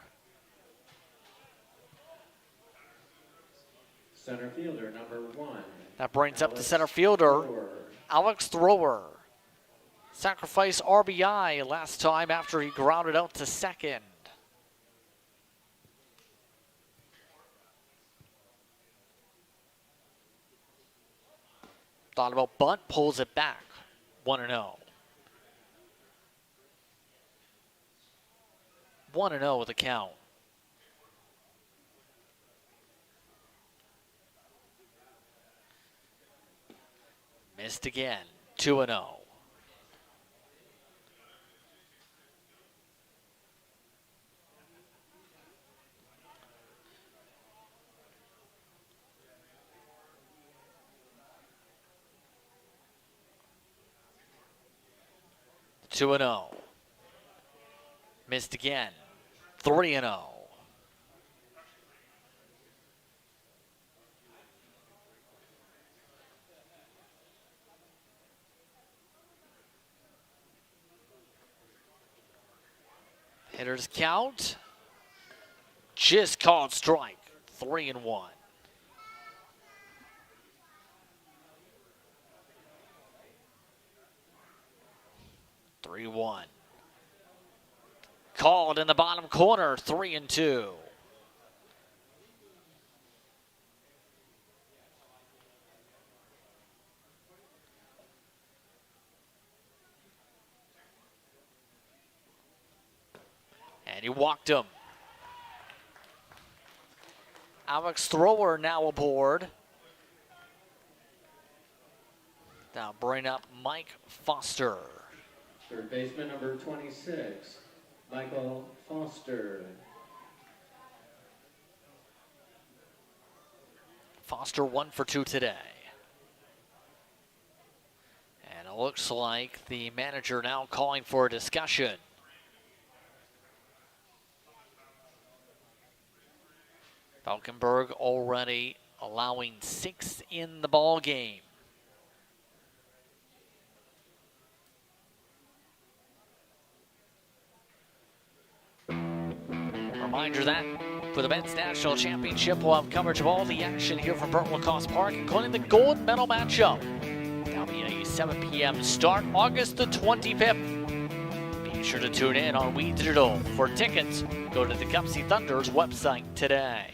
Center fielder number 1. That brings up the center fielder, Alex Thrower. Sacrifice RBI last time after he grounded out to second. Thought about bunt, pulls it back. 1-0. 1-0 with the count. Missed again. 2-0. Two and 0. Missed again. 3-0. Hitters count. Just called strike. 3-1. 3-1. Called in the bottom corner, 3-2. And he walked him. Alex Thrower now aboard. Now bring up Mike Foster. Third baseman number 26, Michael Foster. Foster 1 for 2 today. And it looks like the manager now calling for a discussion. Falkenberg already allowing 6 in the ball game. Reminder that for the men's national championship, we'll have coverage of all the action here from Burton Lacoste Park, including the gold medal matchup. That'll be a 7 p.m. start, August the 25th. Be sure to tune in on We Digital. For tickets, go to the Tecumseh Thunder's website today.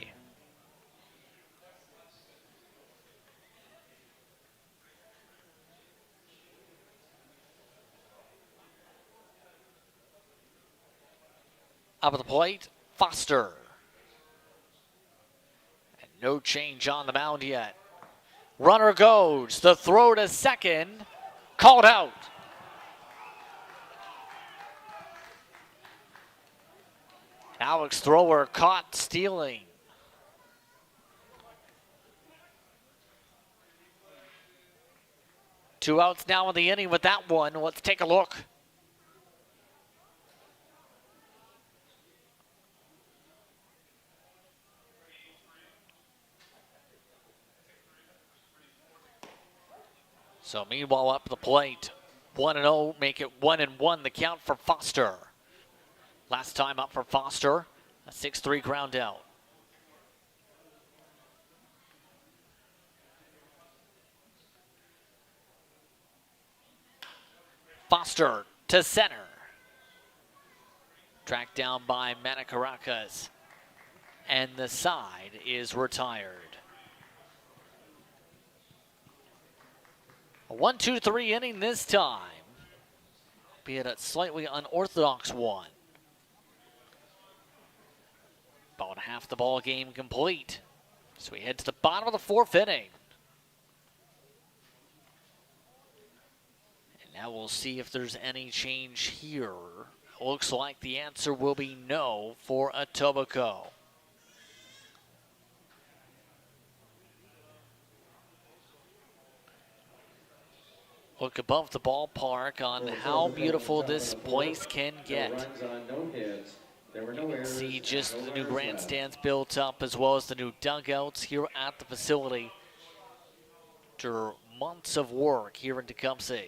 Up at the plate, Foster. And no change on the mound yet. Runner goes. The throw to second. Called out. Alex Thrower caught stealing. Two outs now in the inning with that one. Let's take a look. So meanwhile, up the plate, 1-0, make it 1-1, the count for Foster. Last time up for Foster, a 6-3 ground out. Foster to center. Tracked down by Manikaracas. And the side is retired. A 1-2-3 inning this time, be it a slightly unorthodox one. About half the ball game complete. So we head to the bottom of the fourth inning. And now we'll see if there's any change here. Looks like the answer will be no for Etobicoke. Look above the ballpark on how beautiful this place can get. You can see just the new grandstands built up as well as the new dugouts here at the facility. After months of work here in Tecumseh.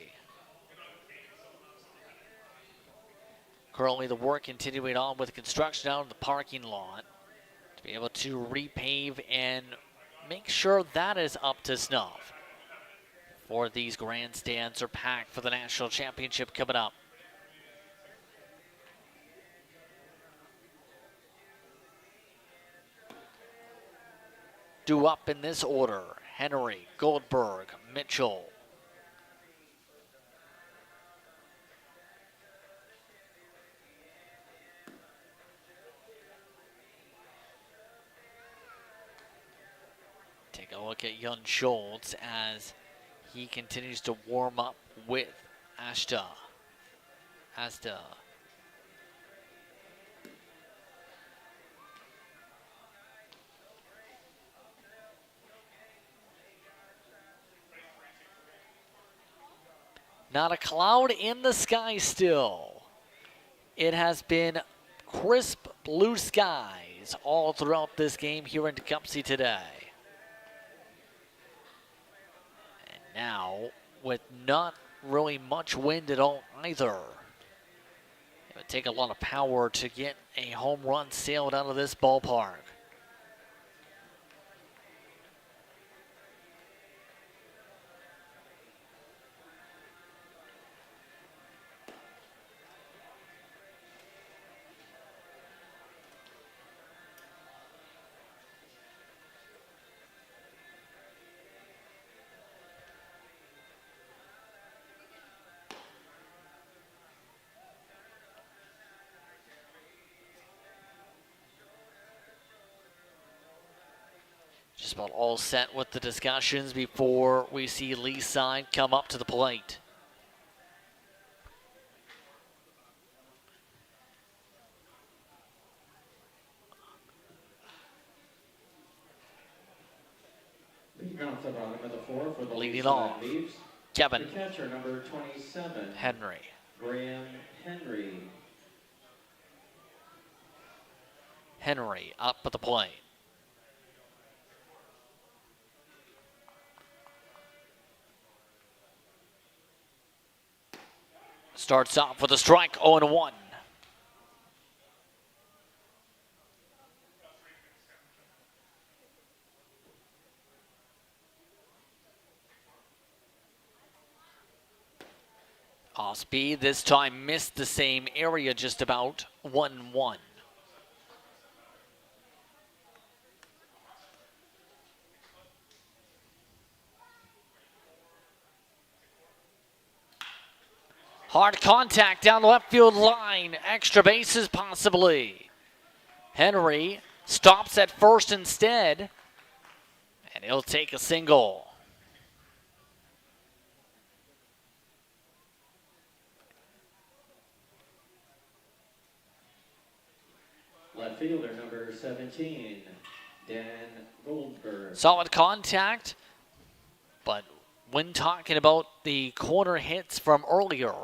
Currently the work continuing on with construction out in the parking lot to be able to repave and make sure that is up to snuff. For these grandstands are packed for the national championship coming up. Due up in this order, Henry, Goldberg, Mitchell. Take a look at young Schultz as he continues to warm up with Asta. Not a cloud in the sky still. It has been crisp blue skies all throughout this game here in Tecumseh today. Now, with not really much wind at all either. It would take a lot of power to get a home run sailed out of this ballpark. Just about all set with the discussions before we see Leaside come up to the plate. Leading off, Kevin the catcher, number 27, Henry. Graham Henry. Henry up at the plate. Starts off with a strike, 0-1. Off speed, this time missed the same area just about, 1-1. Hard contact down the left field line. Extra bases possibly. Henry stops at first instead. And he'll take a single. left fielder, number 17, Dan Goldberg. Solid contact, but when talking about the corner hits from earlier,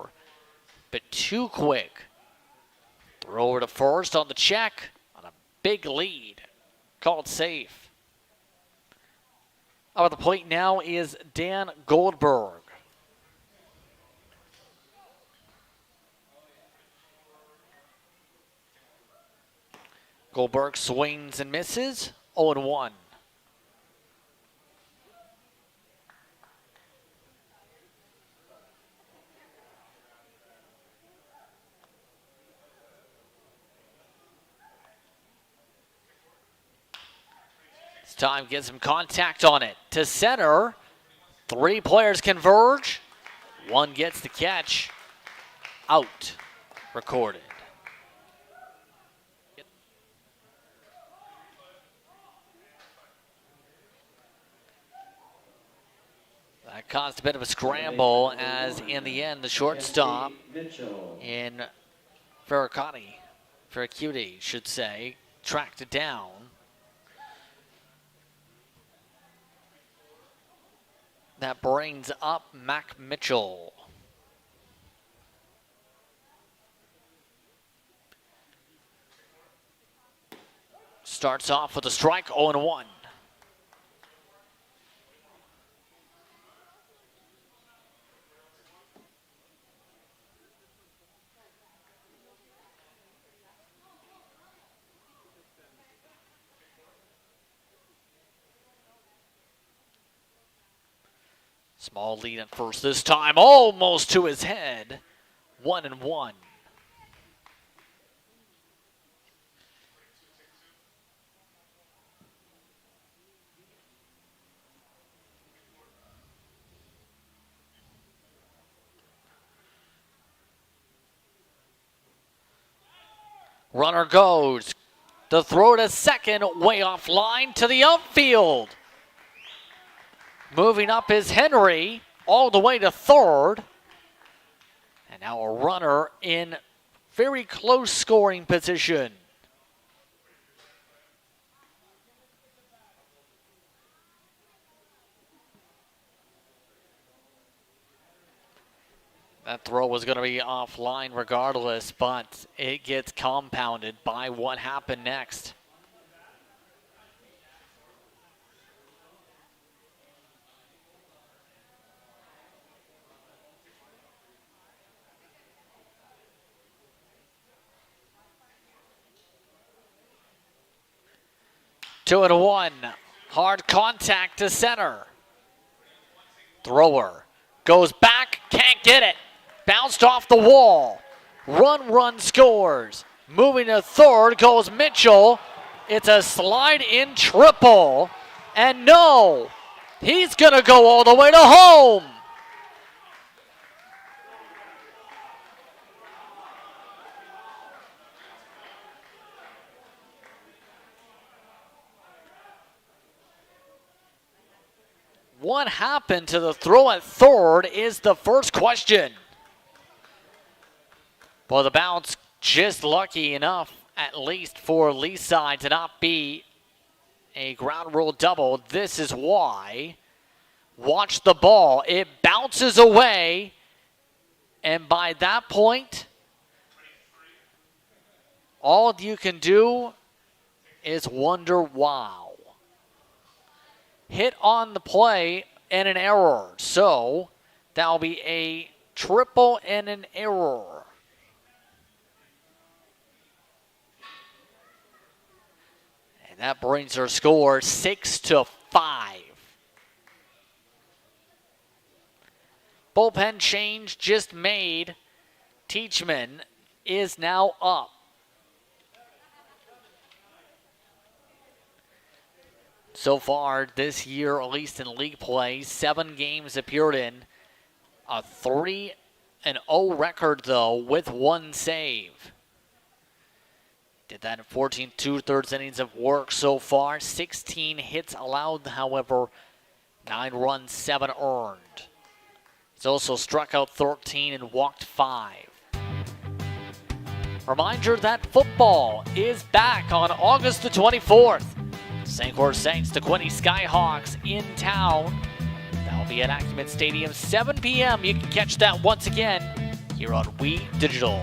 but too quick. Throw over to first on the check on a big lead. Called safe. Up at the plate now is Dan Goldberg. Goldberg swings and misses. 0-1. This time gets some contact on it. To center. 3 players converge. 1 gets the catch. Out. Recorded. That caused a bit of a scramble as in the end the shortstop in Ferracute should say, tracked it down. That brings up Mac Mitchell. Starts off with a strike, 0-1. Small lead at first this time, almost to his head. 1-1. Runner goes. The throw to second, way offline to the outfield. Moving up is Henry, all the way to third. And now a runner in very close scoring position. That throw was going to be offline regardless, but it gets compounded by what happened next. Two and 1. Hard contact to center. Thrower goes back, can't get it. Bounced off the wall. Run scores. Moving to third goes Mitchell. It's a slide-in triple. And no, he's going to go all the way to home. What happened to the throw at third is the first question. Well, the bounce just lucky enough, at least for Leaside, to not be a ground rule double. This is why. Watch the ball. It bounces away. And by that point, all you can do is wonder wow. Hit on the play and an error. So that'll be a triple and an error. And that brings our score 6-5. Bullpen change just made. Teachman is now up. So far this year, at least in league play, 7 games appeared in. A 3-0 record, though, with 1 save. Did that in 14 2/3 innings of work so far. 16 hits allowed, however, 9 runs, 7 earned. He's also struck out 13 and walked 5. Reminder that football is back on August the 24th. St. Croix Saints to Quincy Skyhawks in town. That'll be at Acumen Stadium, 7 p.m. You can catch that once again here on We Digital.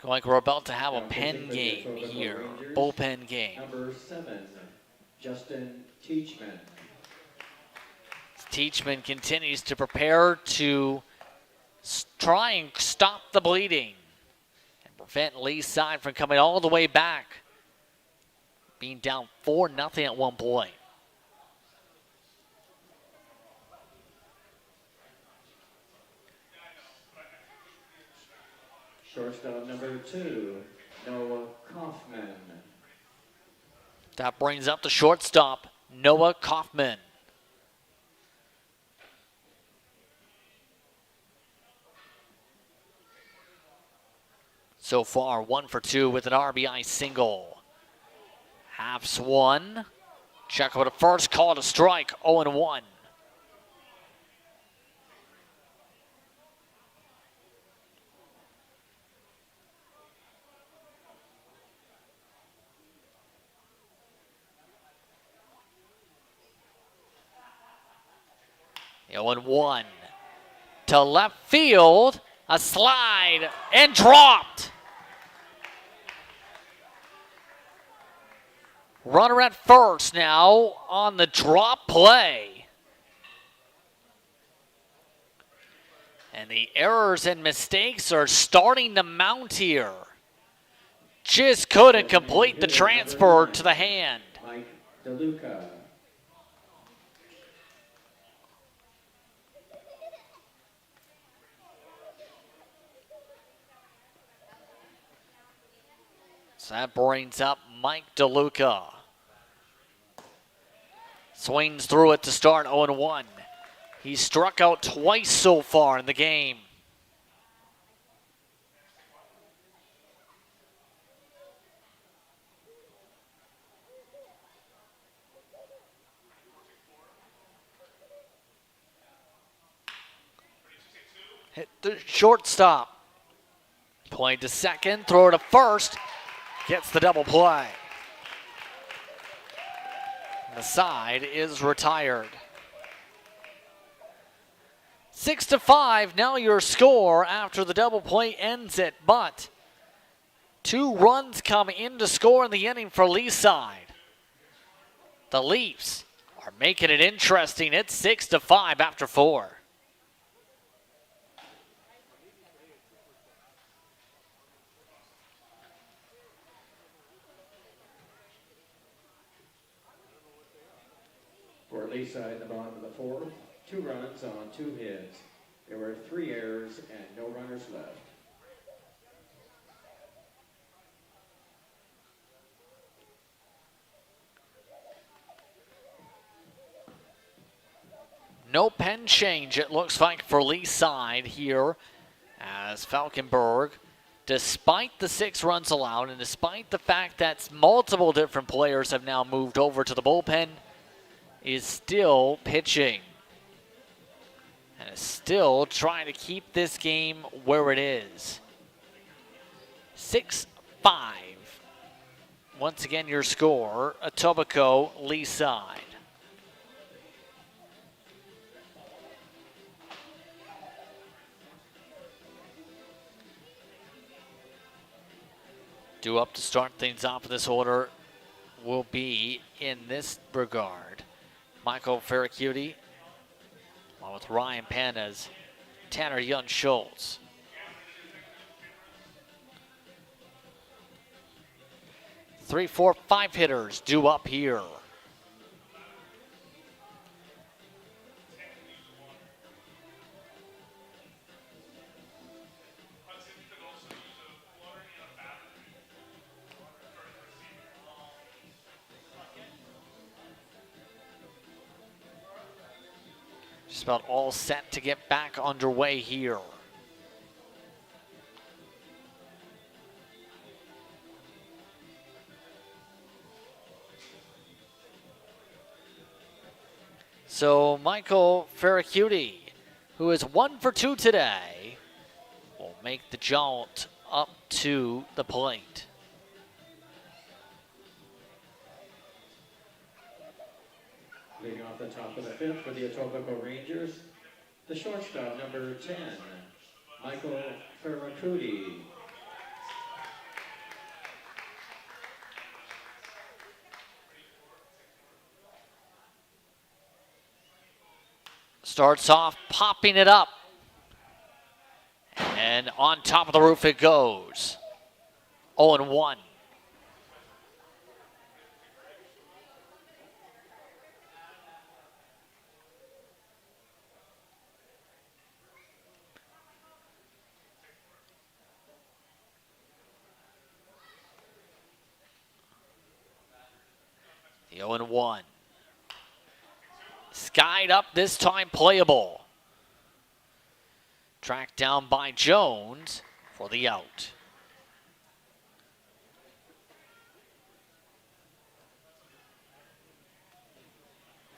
Going like we're about to have a pen game here, bullpen game. Number 7, Justin Teachman. Teachman continues to prepare to try and stop the bleeding and prevent Leaside from coming all the way back, being down 4-0 at one point. Shortstop number 2, Noah Kaufman. That brings up the shortstop, Noah Kaufman. So far, 1 for 2 with an RBI single. Halves one. Check with a first, call to strike, 0-1. The 0-1 to left field, a slide, and dropped. Runner at first now on the drop play. And the errors and mistakes are starting to mount here. Just couldn't complete the transfer to the hand. Mike DeLuca. So that brings up Mike DeLuca. Swings through it to start 0-1. He's struck out twice so far in the game. Hit the shortstop. Play to second, throw to first. Gets the double play. The side is retired. 6-5, now your score after the double play ends it, but 2 runs come in to score in the inning for Leaside. The Leafs are making it interesting. It's 6-5 after 4. For Leaside in the bottom of the 4th, 2 runs on 2 hits. There were 3 errors and no runners left. No pen change, it looks like, for Leaside here, as Falkenberg, despite the 6 runs allowed and despite the fact that multiple different players have now moved over to the bullpen, is still pitching and is still trying to keep this game where it is. 6-5. Once again, your score, Etobicoke, Leaside. Due up to start things off in this order will be in this regard. Michael Ferracuti, along with Ryan Panas, Tanner Young-Schultz. Three, 4, 5 hitters due up here. Just about all set to get back underway here. So Michael Ferracuti, who is 1 for 2 today, will make the jaunt up to the plate. Leading off the top of the fifth for the Etobicoke Rangers, the shortstop, number 10, Michael Ferracuti. Starts off popping it up. And on top of the roof it goes. 0-1. The 0-1. Skied up, this time playable. Tracked down by Jones for the out.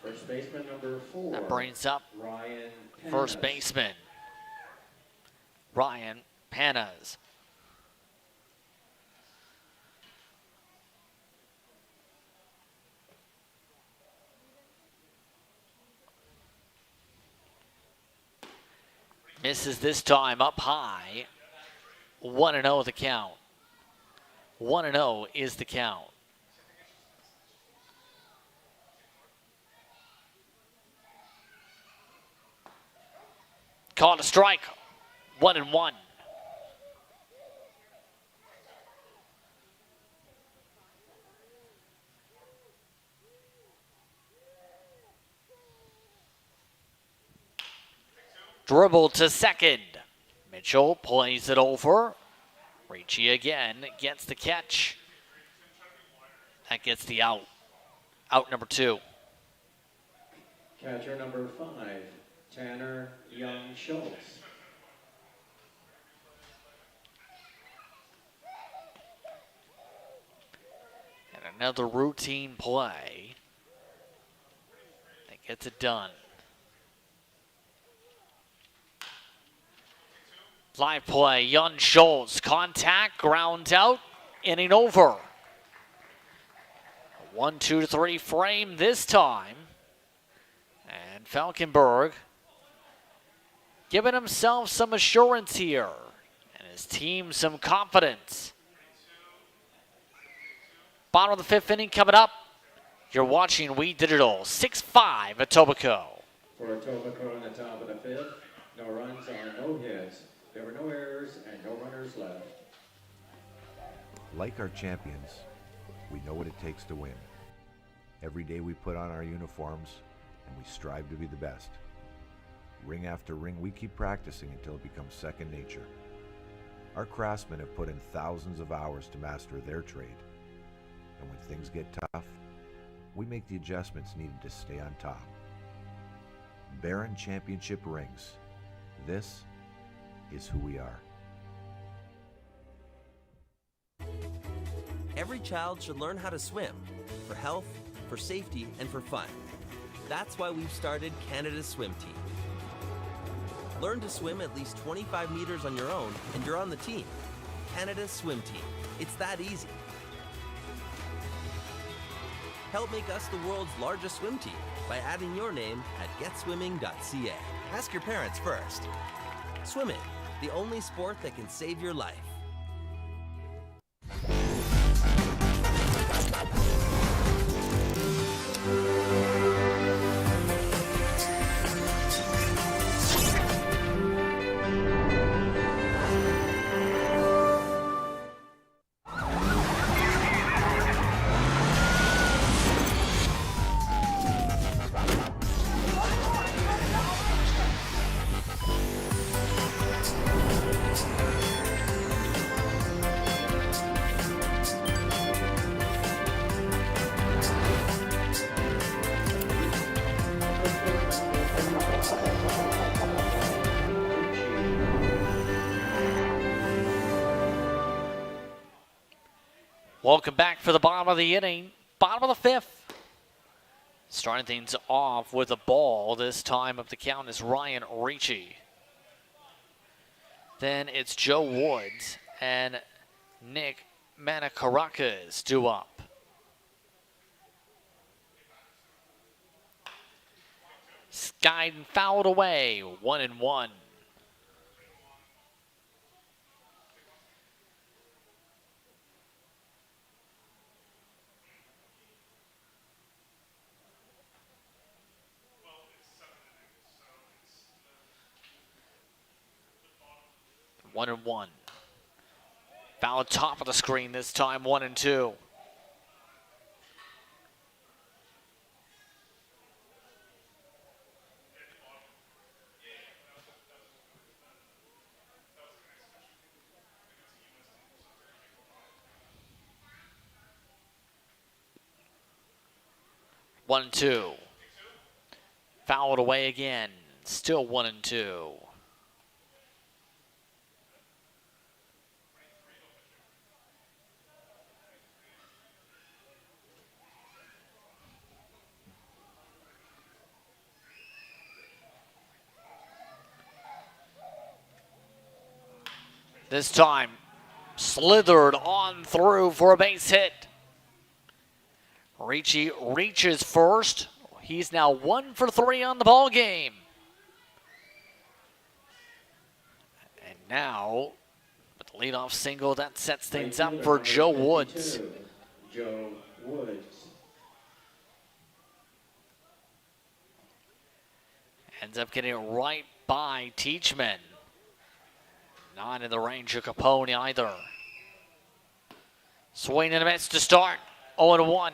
First baseman, number 4. That brings up Ryan first Panas. baseman Ryan Panas. Misses this time up high. 1-0 the count. 1-0 is the count. Called a strike. 1-1. Dribble to second. Mitchell plays it over. Ricci again gets the catch. That gets the out. Out number 2. Catcher number 5, Tanner Young Schultz. And another routine play that gets it done. Live play, Young Schultz, contact, ground out, inning over. 1-2-3 frame this time. And Falkenberg giving himself some assurance here and his team some confidence. Bottom of the 5th inning coming up. You're watching We Digital 6-5 Etobicoke. For Etobicoke on the top of the 5th, no runs on no hits. There were no errors and no runners left. Like our champions, we know what it takes to win. Every day we put on our uniforms and we strive to be the best. Ring after ring, we keep practicing until it becomes second nature. Our craftsmen have put in thousands of hours to master their trade. And when things get tough, we make the adjustments needed to stay on top. Baron Championship rings. This is who we are. Every child should learn how to swim for health, for safety, and for fun. That's why we've started Canada's Swim Team. Learn to swim at least 25 meters on your own, and you're on the team. Canada's Swim Team. It's that easy. Help make us the world's largest swim team by adding your name at getswimming.ca. Ask your parents first. Swimming, the only sport that can save your life. Welcome back for the bottom of the inning. Bottom of the 5th. Starting things off with a ball this time up the count is Ryan Ricci. Then it's Joe Woods and Nick Manicaracas due up. Skied and fouled away, 1-1. One and one. Foul top of the screen this time, 1-2. One and two. Fouled away again. Still 1-2. This time, slithered on through for a base hit. Ricci reaches first. He's now 1 for 3 on the ball game. And now, with the leadoff single, that sets things up for Joe Woods. Joe Woods. Ends up getting it right by Teachman. Not in the range of Capone either. Swing and a miss to start. 0-1.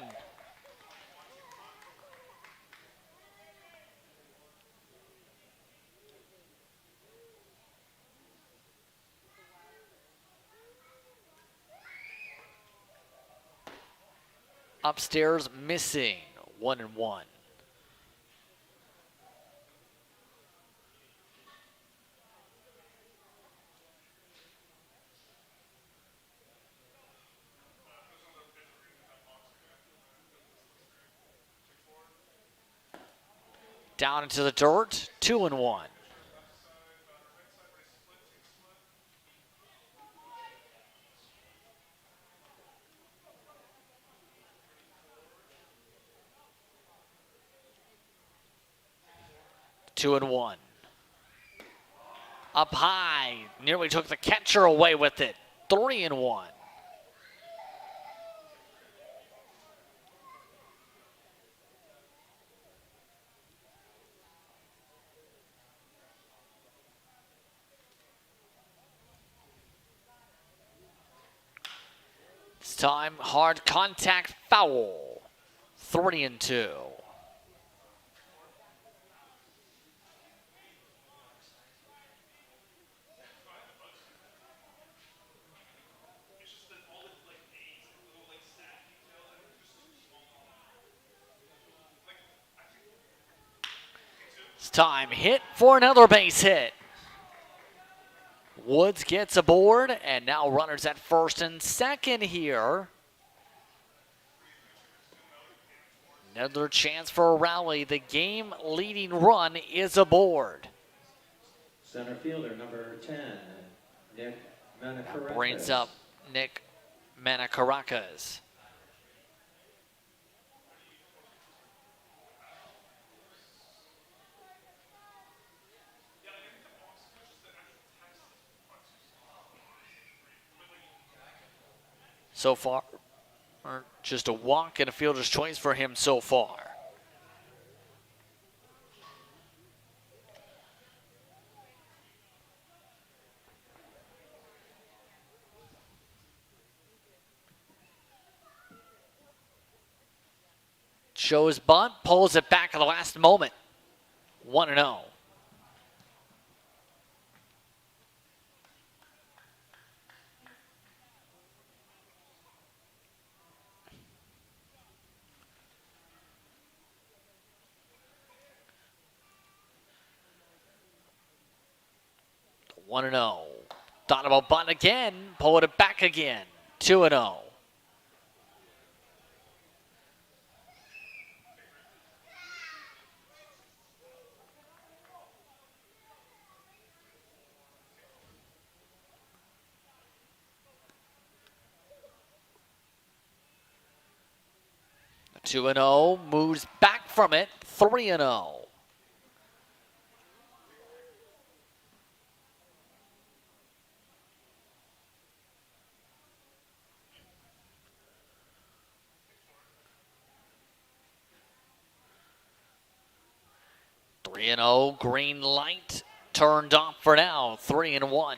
Upstairs missing. 1-1. Down into the dirt, 2-1. Two and one. Up high, nearly took the catcher away with it. 3-1. This time, hard contact foul. 3-2. It's time hit for another base hit. Woods gets aboard, and now runners at first and second here. Another chance for a rally. The game-leading run is aboard. Center fielder number 10, Nick Manicaracas. Brings up Nick Manicaracas. So far, just a walk and a fielder's choice for him so far. Shows bunt, pulls it back at the last moment. 1-0. One and 0. Thought about bunt again, pulled it back again. 2-0. 2-0, moves back from it, 3-0. Three and 0, green light turned off for now, 3-1.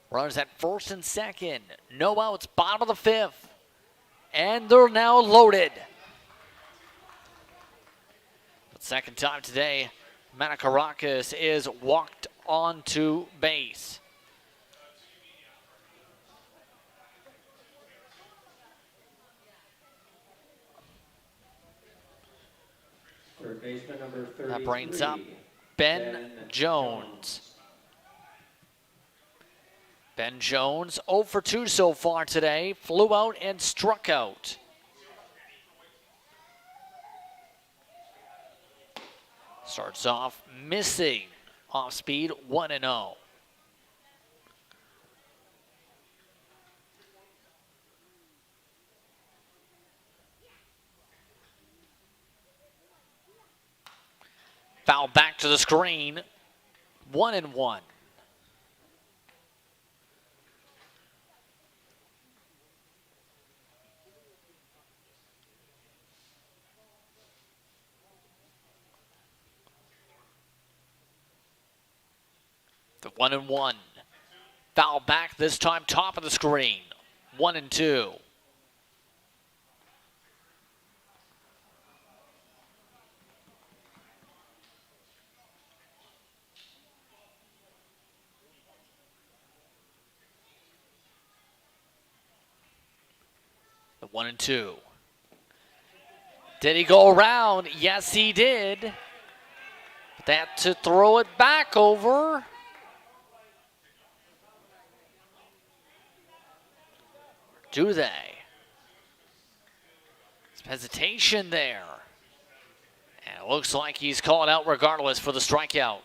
Runners at first and second. No outs, bottom of the fifth. And they're now loaded. But second time today, Manakarakis is walked onto base. Third baseman number 33. That brings up Ben Jones. Ben Jones, 0 for 2 so far today. Flew out and struck out. Starts off missing. Off speed, 1-0. Foul back to the screen, 1-1. The 1-1. Foul back this time, top of the screen. 1-2. The 1-2. Did he go around? Yes, he did. But that to throw it back over. Do they? Some hesitation there. And it looks like he's called out regardless for the strikeout.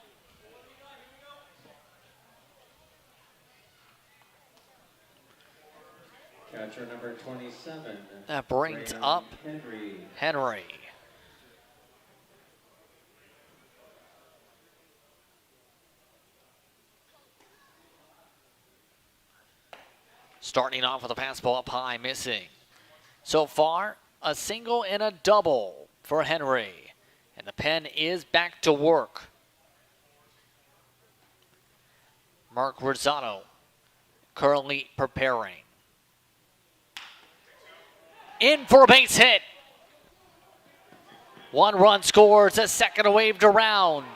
Catcher number 27. That brings up Henry. Starting off with a fastball up high, missing. So far, a single and a double for Henry. And the pen is back to work. Mark Rosado currently preparing. In for a base hit. 1 run scores, a second waved around.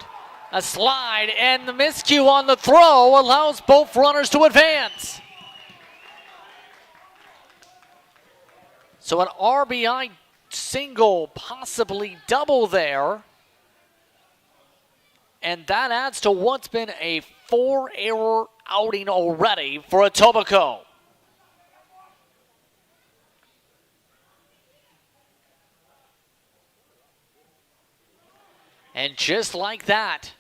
A slide and the miscue on the throw allows both runners to advance. So an RBI single, possibly double there. And that adds to what's been a 4-error outing already for Etobicoke. And just like that,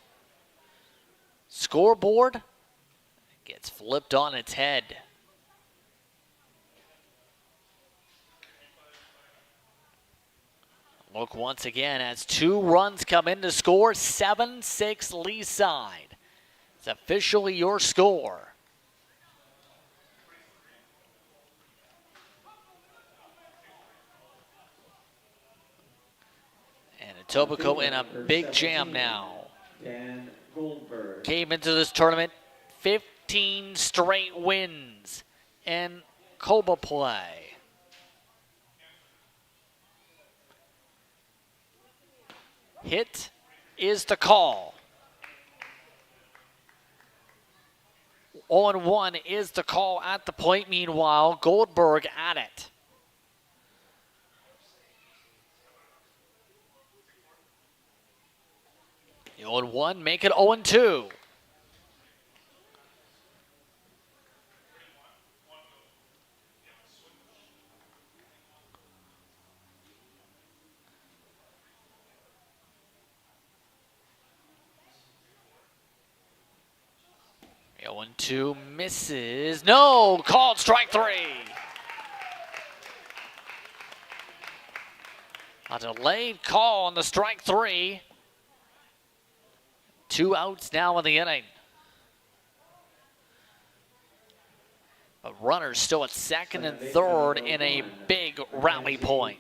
scoreboard gets flipped on its head. Look once again as 2 runs come in to score, 7-6 Leaside. It's officially your score. And Etobicoke in a big jam now. Dan Goldberg. Came into this tournament 15 straight wins in Coba play. Hit is the call. 0-1 is the call at the plate. Meanwhile, Goldberg at it. The 0-1 make it 0-2. 0-2 misses. No, called strike 3. A delayed call on the strike 3. 2 outs now in the inning. But runners still at second and third in a big rally point.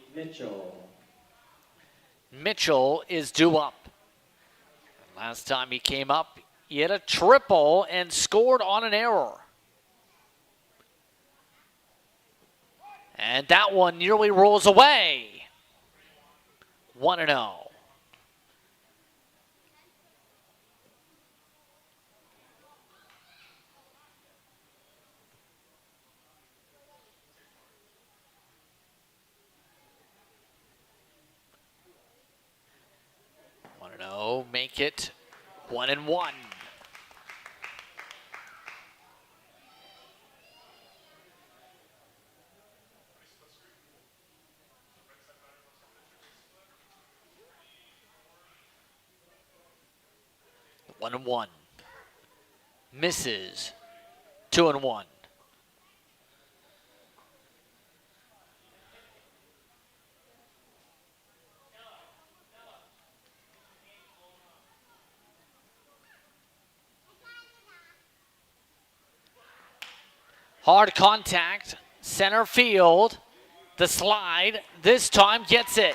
Mitchell is due up. Last time he came up, he hit a triple and scored on an error. And that one nearly rolls away. 1-0. Make it 1-1. One and one. Misses. 2-1. Hard contact, center field. The slide this time gets it.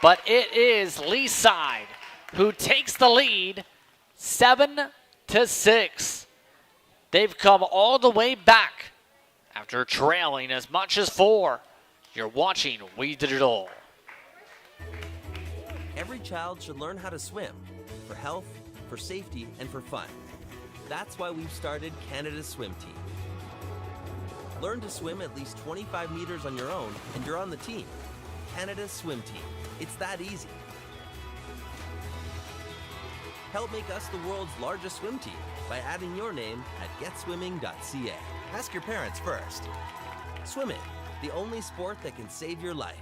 But it is Leaside who takes the lead 7-6. They've come all the way back after trailing as much as 4. You're watching We Did It All. Every child should learn how to swim for health, for safety, and for fun. That's why we've started Canada's Swim Team. Learn to swim at least 25 meters on your own, and you're on the team. Canada's Swim Team. It's that easy. Help make us the world's largest swim team by adding your name at getswimming.ca. Ask your parents first. Swimming, the only sport that can save your life.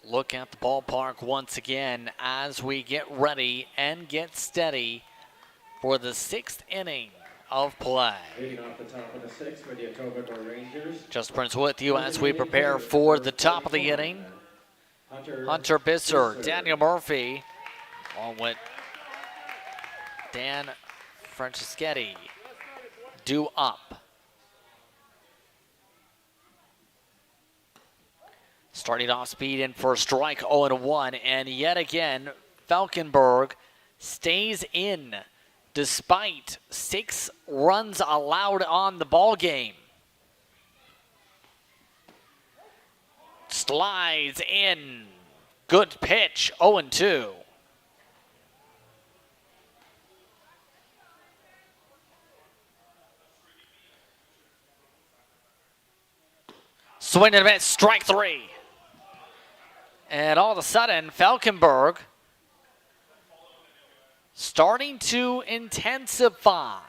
Look at the ballpark once again as we get ready and get steady for the 6th inning of play. Leading off the top of the 6th for the Etobicoke Rangers. Just Prince with you as we prepare for the top of the inning. Hunter Bisser, Daniel Murphy, along with Dan Franceschetti, due up. Starting off speed in for a strike, 0-1, and yet again, Falkenberg stays in despite 6 runs allowed on the ball game. Slides in, good pitch, 0-2. Swing and a miss, strike 3. And all of a sudden, Falkenberg starting to intensify.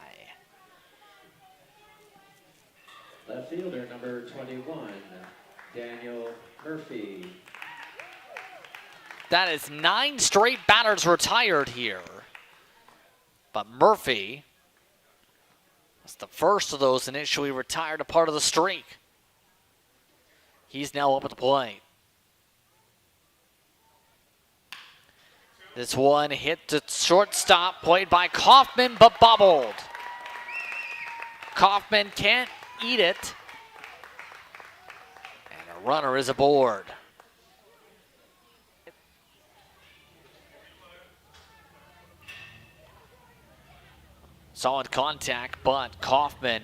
Left fielder number 21, Daniel Murphy. That is 9 straight batters retired here. But Murphy was the first of those initially retired, a part of the streak. He's now up at the plate. This one hit to shortstop, played by Kaufman, but bobbled. Kaufman can't eat it. And a runner is aboard. Solid contact, but Kaufman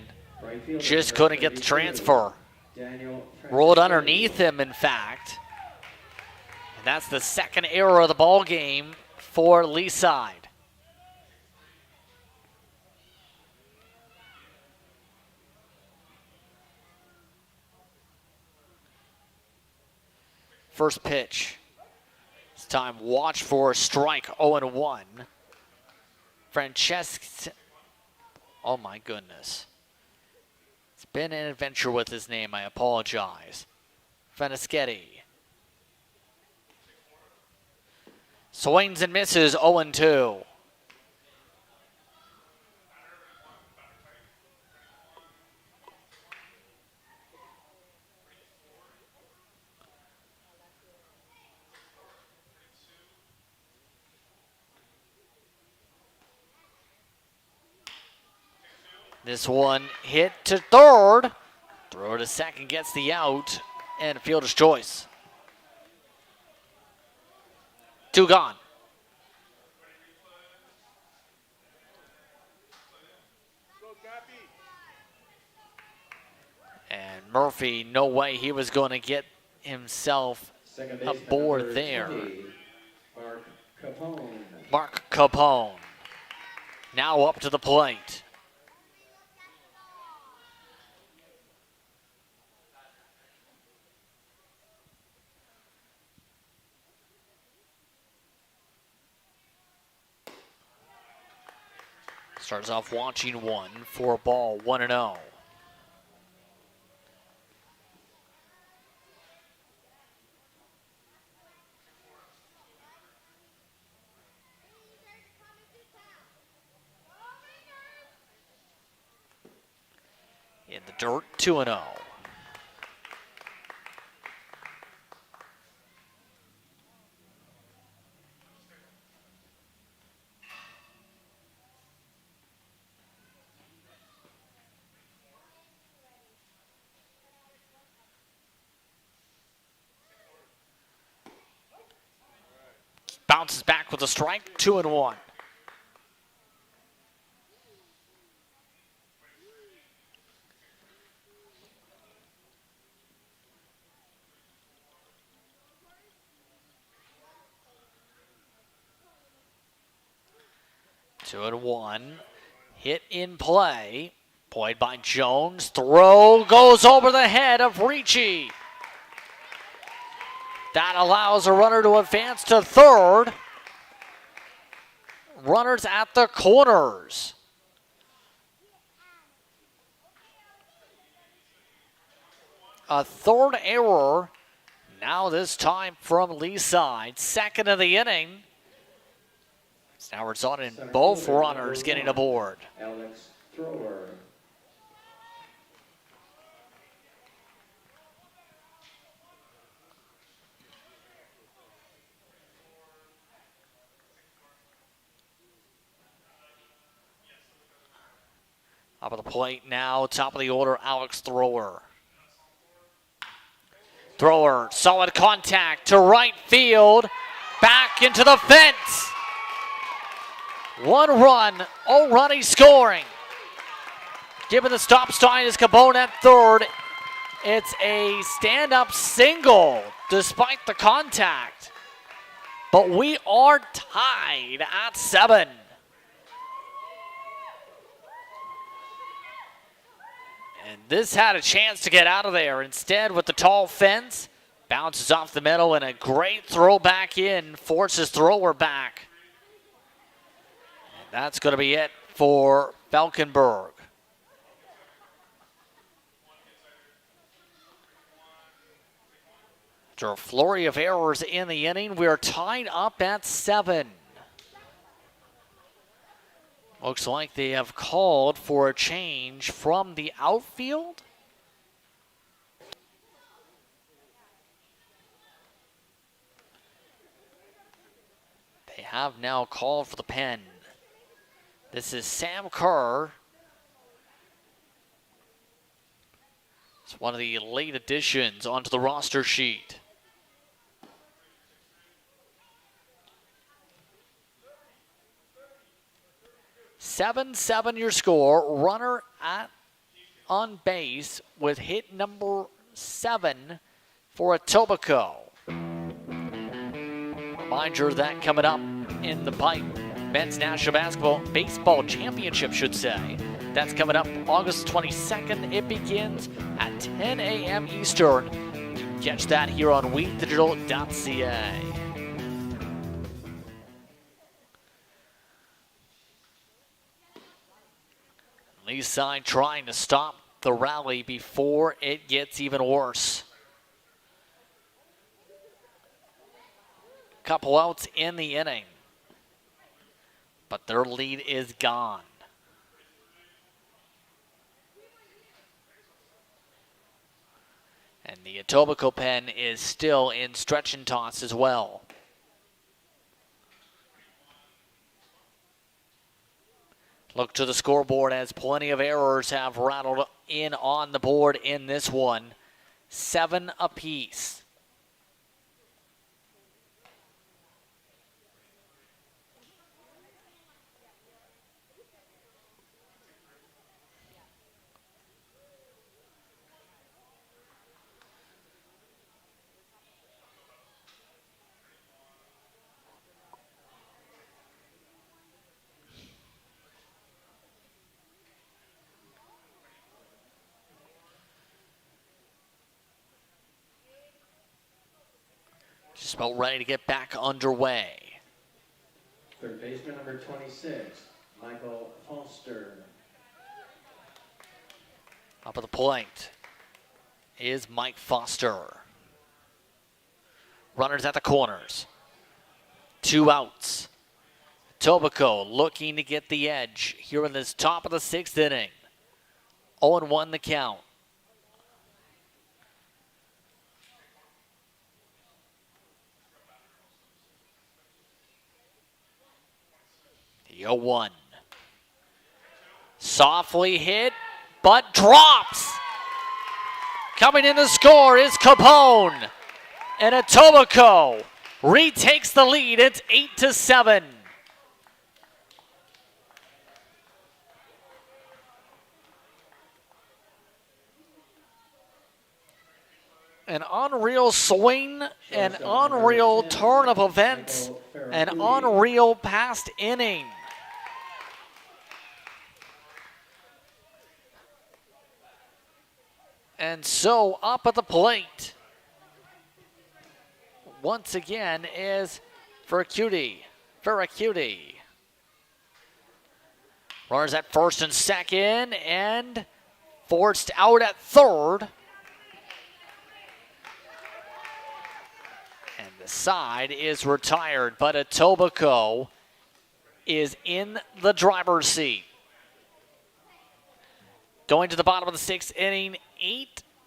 just couldn't get the transfer. Rolled underneath him, in fact. And that's the second error of the ball game for Leaside. First pitch. This time, watch for a strike, 0-1. Francesco. Oh my goodness. It's been an adventure with his name, I apologize. Franeschetti. Swings and misses, 0-2. This one hit to third. Throw to second, gets the out, and a fielder's choice. 2 gone. And Murphy, no way he was going to get himself aboard there. 20, Mark Capone now up to the plate. Starts off watching one, 4-ball, 1-0. In the dirt, 2-0. Bounces back with a strike, 2-1. Two and one. Hit in play. Played by Jones. Throw goes over the head of Ricci. That allows a runner to advance to third. Runners at the corners. A third error. Now this time from Leaside. Second of the inning. It's now resulted in both runners getting aboard. Alex Thrower. Up at the plate now, top of the order, Alex Thrower. Thrower, solid contact to right field, back into the fence. 1 run, already scoring. Given the stop sign is Cabone at third. It's a stand-up single despite the contact. But we are tied at 7. And this had a chance to get out of there. Instead, with the tall fence, bounces off the middle and a great throw back in, forces Thrower back. And that's going to be it for Falkenberg. After a flurry of errors in the inning, we are tied up at 7. Looks like they have called for a change from the outfield. They have now called for the pen. This is Sam Kerr. It's one of the late additions onto the roster sheet. Seven your score. Runner on base with hit number 7 for Etobicoke. Reminder that coming up in the pipe, men's national baseball championship, should say. That's coming up August 22nd. It begins at 10 a.m. Eastern. You can catch that here on wheatdigital.ca. Leaside trying to stop the rally before it gets even worse. Couple outs in the inning, but their lead is gone. And the Etobicoke pen is still in stretch and toss as well. Look to the scoreboard as plenty of errors have rattled in on the board in this one. 7 apiece. Just about ready to get back underway. Third baseman number 26, Michael Foster. Up at the plate is Mike Foster. Runners at the corners. 2 outs. Etobicoke looking to get the edge here in this top of the 6th inning. 0-1 the count. The 0-1. Softly hit, but drops. Coming in to score is Capone. And Etobicoke retakes the lead. It's 8-7. An unreal swing, an unreal turn of events, an unreal past inning. And so up at the plate, once again, is Ferracuti. Runners at first and second, and forced out at third. And the side is retired, but Etobicoke is in the driver's seat. Going to the bottom of the 6th inning,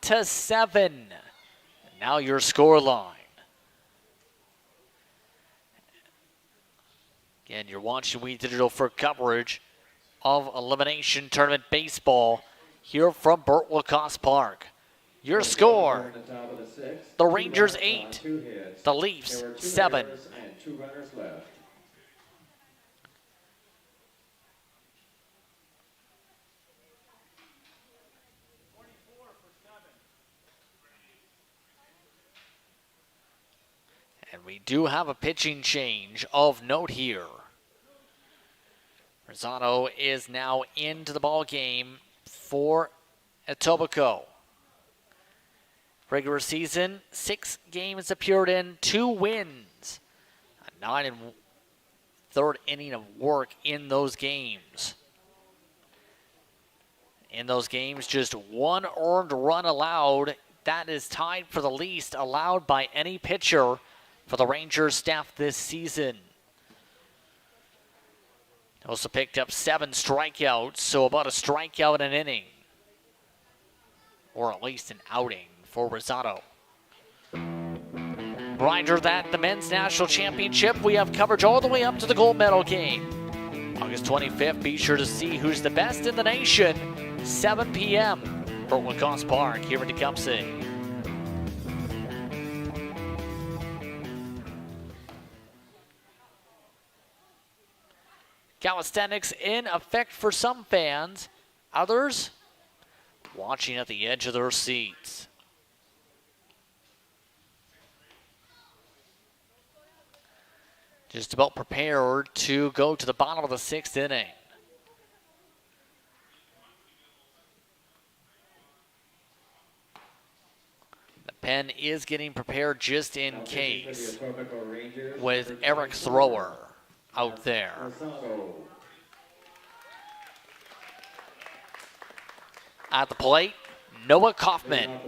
8-7. Now your score line. Again, you're watching Wheat Digital for coverage of Elimination Tournament Baseball here from Burt Lacoste Park. Your score, the Rangers 8, the Leafs 7. And 2 runners left. And we do have a pitching change of note here. Rosano is now into the ball game for Etobicoke. Regular season, 6 games appeared in, 2 wins. A 9 and 3rd inning of work in those games. In those games, just 1 earned run allowed, That is tied for the least allowed by any pitcher for the Rangers staff this season. Also picked up 7 strikeouts, so about a strikeout an inning. Or at least an outing for Rosado. Reminder that the Men's National Championship, we have coverage all the way up to the gold medal game. August 25th, be sure to see who's the best in the nation. 7 p.m. Fort Lacoste Park here in Tecumseh. Calisthenics in effect for some fans. Others watching at the edge of their seats. Just about prepared to go to the bottom of the 6th inning. The pen is getting prepared just in case with Eric Thrower out there. At the plate, Noah Kaufman.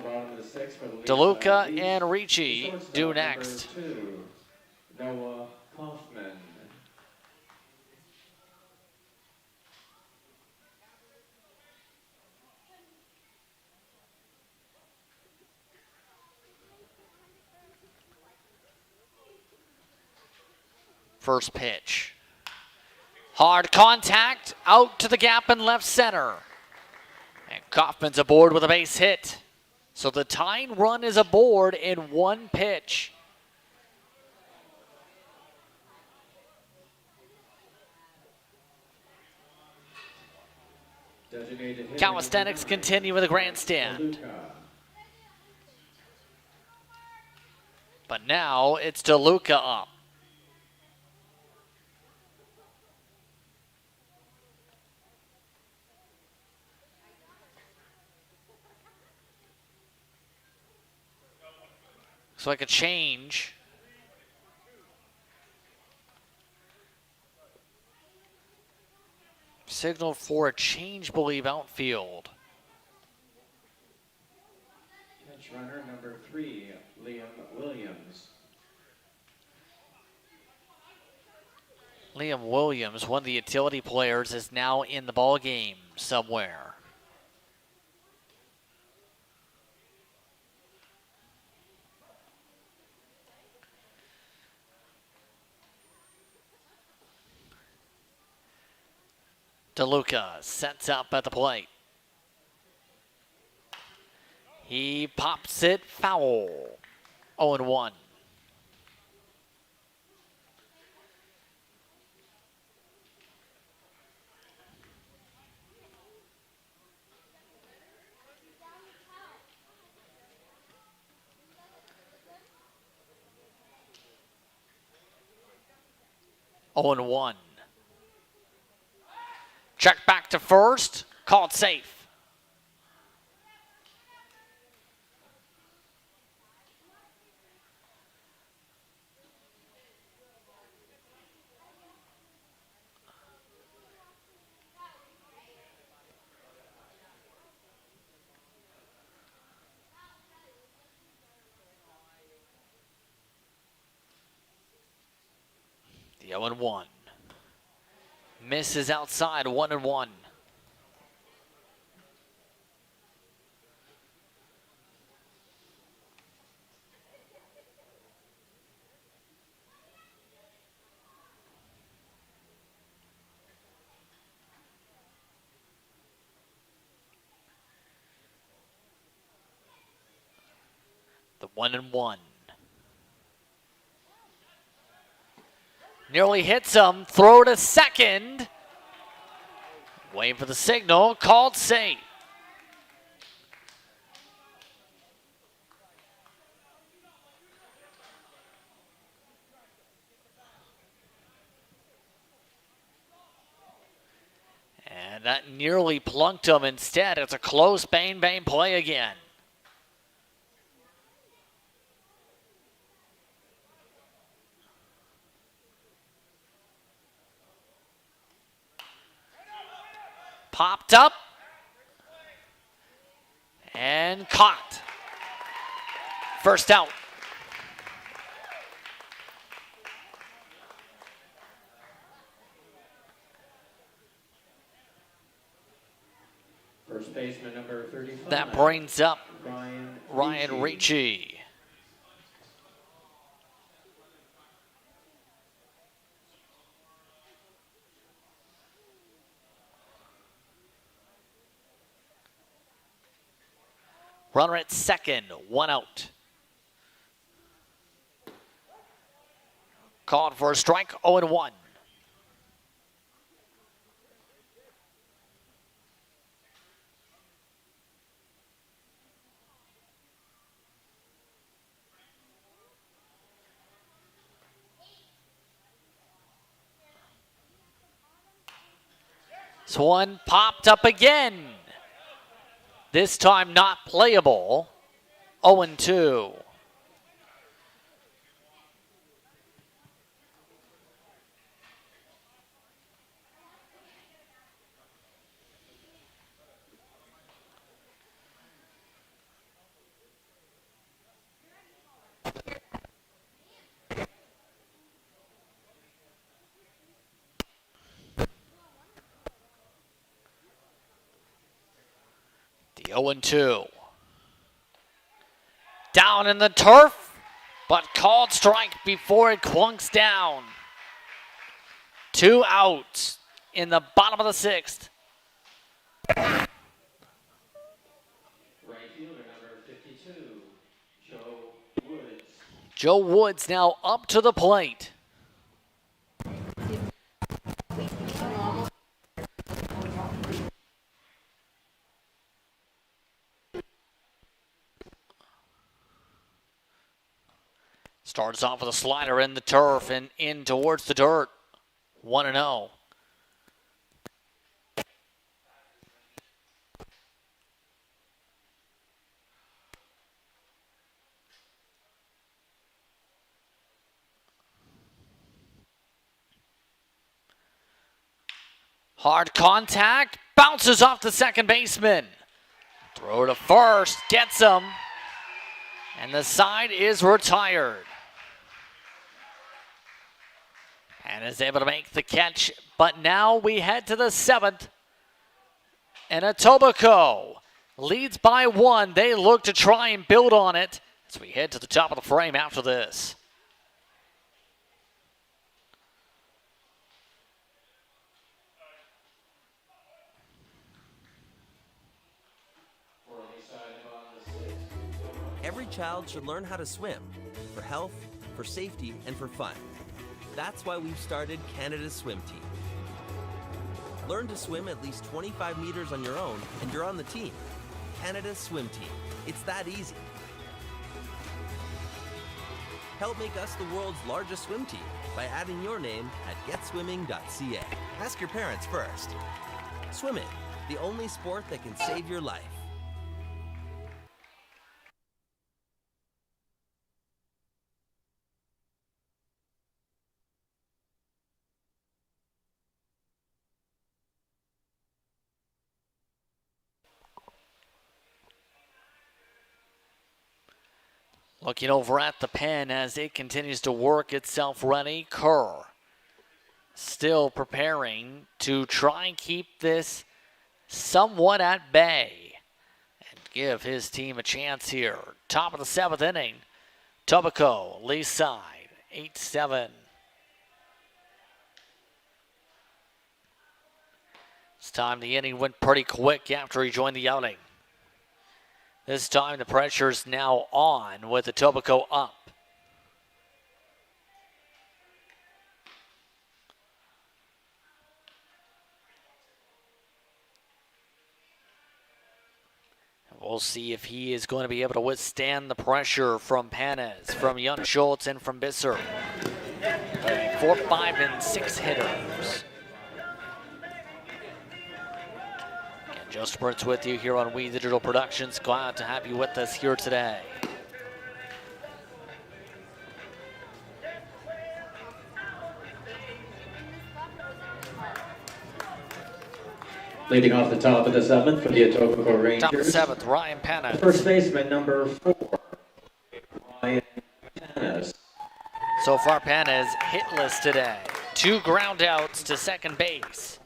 DeLuca and Ricci do next. Noah Kaufman. First pitch. Hard contact, out to the gap in left center. And Kaufman's aboard with a base hit. So the tying run is aboard in 1 pitch. Calisthenics continue with a grandstand. But now it's DeLuca up. Looks like a change. Signal for a change, believe, outfield. Catch runner number 3, Liam Williams. Liam Williams, one of the utility players, is now in the ball game somewhere. DeLuca sets up at the plate. He pops it foul. 0-1. Oh and 1. Check back to first. Called safe. The 0-1. Misses outside, 1-1. The 1-1. Nearly hits him. Throw to second. Waiting for the signal. Called safe. And that nearly plunked him instead. It's a close bang play again. Popped up and caught. First out. First baseman number 35. That brings up Ryan Ricci. Runner at second, 1 out. Called for a strike, 0-1. This one popped up again. This time not playable. 0-2. The 0-2. Down in the turf, but called strike before it clunks down. 2 outs in the bottom of the 6th. Right fielder number 52, Joe Woods. Joe Woods now up to the plate. Starts off with a slider in the turf and in towards the dirt. 1-0. Hard contact, bounces off the second baseman. Throw to first, gets him, and the side is retired. And is able to make the catch, but now we head to the 7th. And Etobicoke leads by 1. They look to try and build on it as we head to the top of the frame after this. Every child should learn how to swim for health, for safety, and for fun. That's why we've started Canada's Swim Team. Learn to swim at least 25 meters on your own, and you're on the team. Canada's Swim Team. It's that easy. Help make us the world's largest swim team by adding your name at getswimming.ca. Ask your parents first. Swimming, the only sport that can save your life. Looking over at the pen as it continues to work itself ready. Kerr still preparing to try and keep this somewhat at bay and give his team a chance here. Top of the 7th inning. Etobicoke, Leaside, 8-7. This time the inning went pretty quick after he joined the outing. This time the pressure's now on with Etobicoke up. We'll see if he is going to be able to withstand the pressure from Panes, from Young Schultz, and from Bisser. 4, 5, and 6 hitters. Joe Spurts with you here on We Digital Productions. Glad to have you with us here today. Leading off the top of the 7th for the Etobicoke Rangers. Top of the 7th, Ryan Panes. First baseman number 4, So far, Penn is hitless today. 2 ground outs to second base.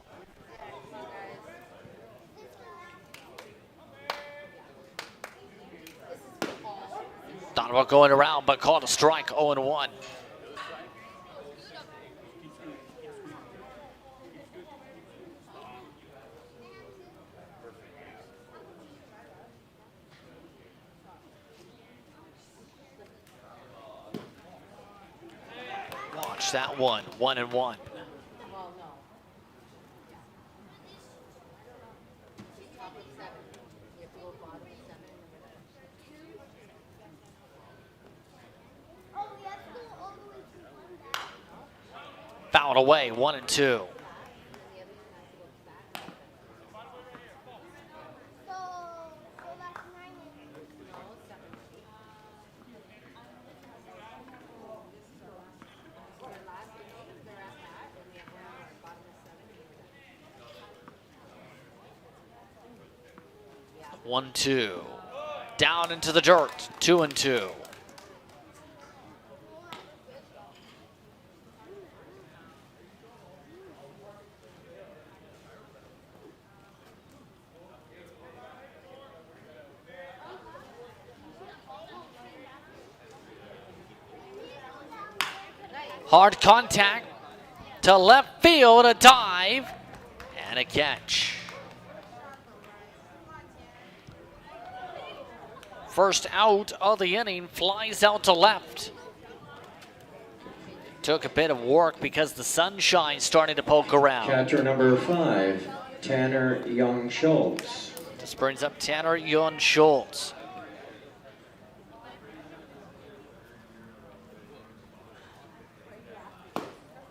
Thought about going around, but called a strike, 0-1. Watch that one, 1-1. Fouled away, 1-2. One, two. Down into the dirt, 2-2. Hard contact to left field, a dive, and a catch. First out of the inning, flies out to left. Took a bit of work because the sunshine starting to poke around. Catcher number 5, Tanner Young-Schultz. This brings up Tanner Young-Schultz.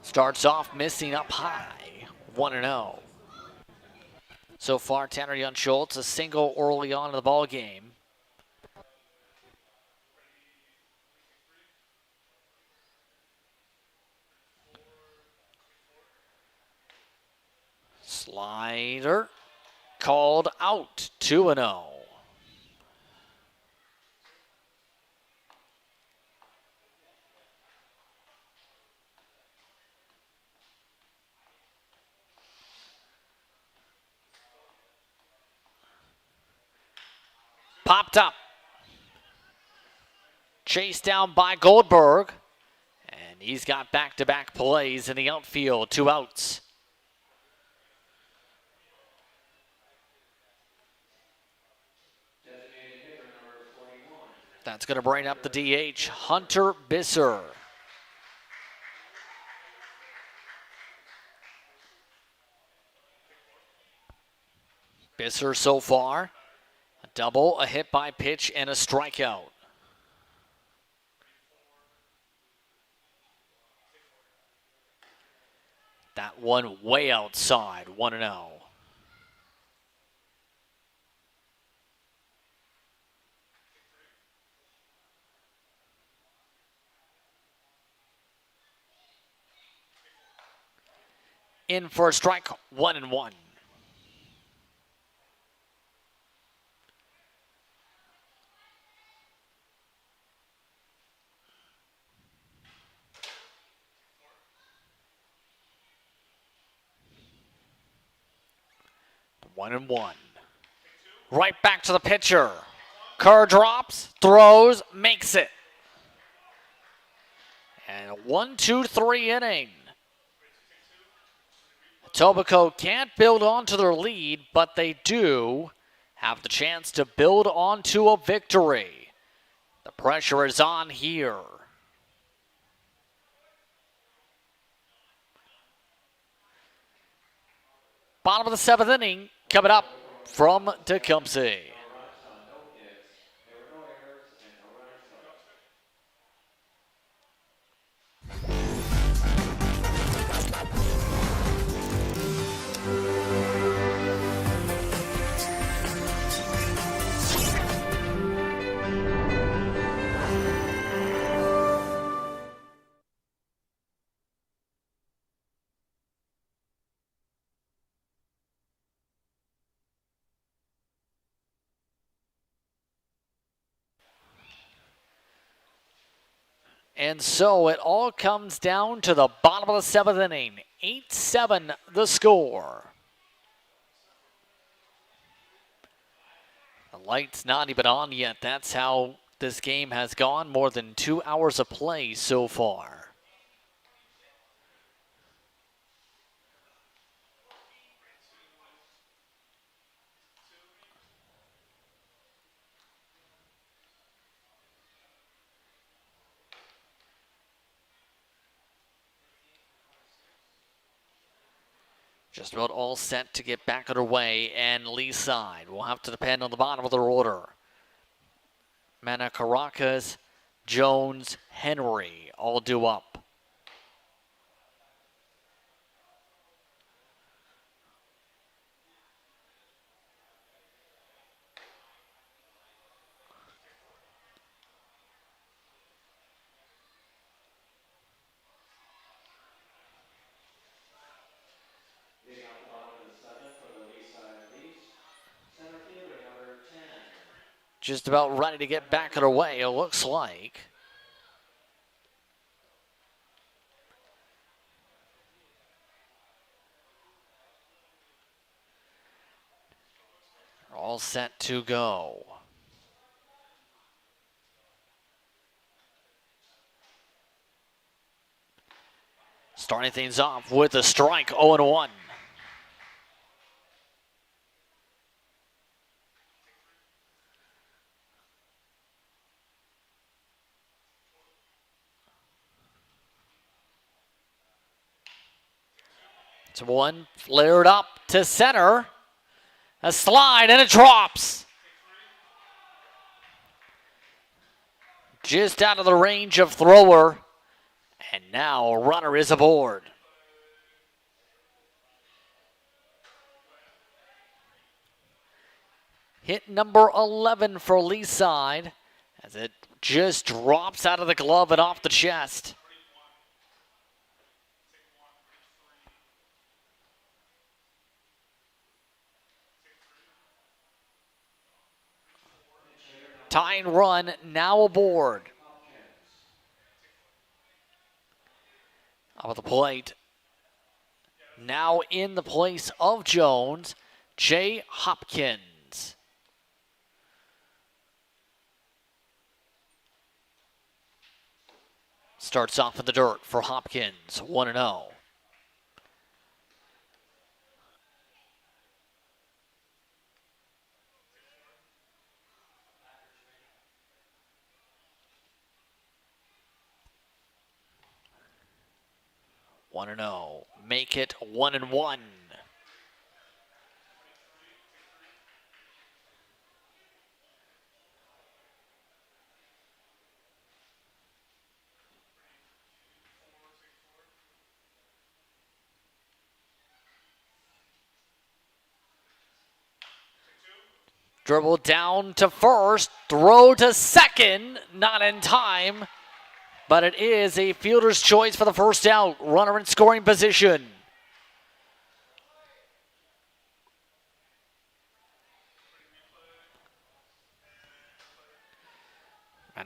Starts off missing up high, 1-0. So far, Tanner Young-Schultz, a single early on in the ball game. Slider called out, 2-0. Popped up. Chased down by Goldberg. And he's got back-to-back plays in the outfield, 2 outs. That's going to bring up the DH, Hunter Bisser. Bisser so far, a double, a hit by pitch, and a strikeout. That one way outside, 1-0. In for a strike, 1-1. One and one. Right back to the pitcher. Kerr drops, throws, makes it. And a 1-2-3 inning. Etobicoke can't build onto their lead, but they do have the chance to build onto a victory. The pressure is on here. Bottom of the 7th inning, coming up from Tecumseh. And so it all comes down to the bottom of the 7th inning. 8-7 the score. The light's not even on yet. That's how this game has gone. More than 2 hours of play so far. Just about all set to get back underway, and Leaside will have to depend on the bottom of their order. Caracas, Jones, Henry all due up. Just about ready to get back underway, it looks like. All set to go. Starting things off with a strike, 0-1. It's one flared up to center. A slide and it drops. Just out of the range of thrower. And now a runner is aboard. Hit number 11 for Leaside as it just drops out of the glove and off the chest. Tying run now aboard. Up at the plate. Now in the place of Jones, Jay Hopkins. Starts off in the dirt for Hopkins, 1-0. Make it 1-1. Dribble down to first, throw to second, not in time. But it is a fielder's choice for the first out. Runner in scoring position.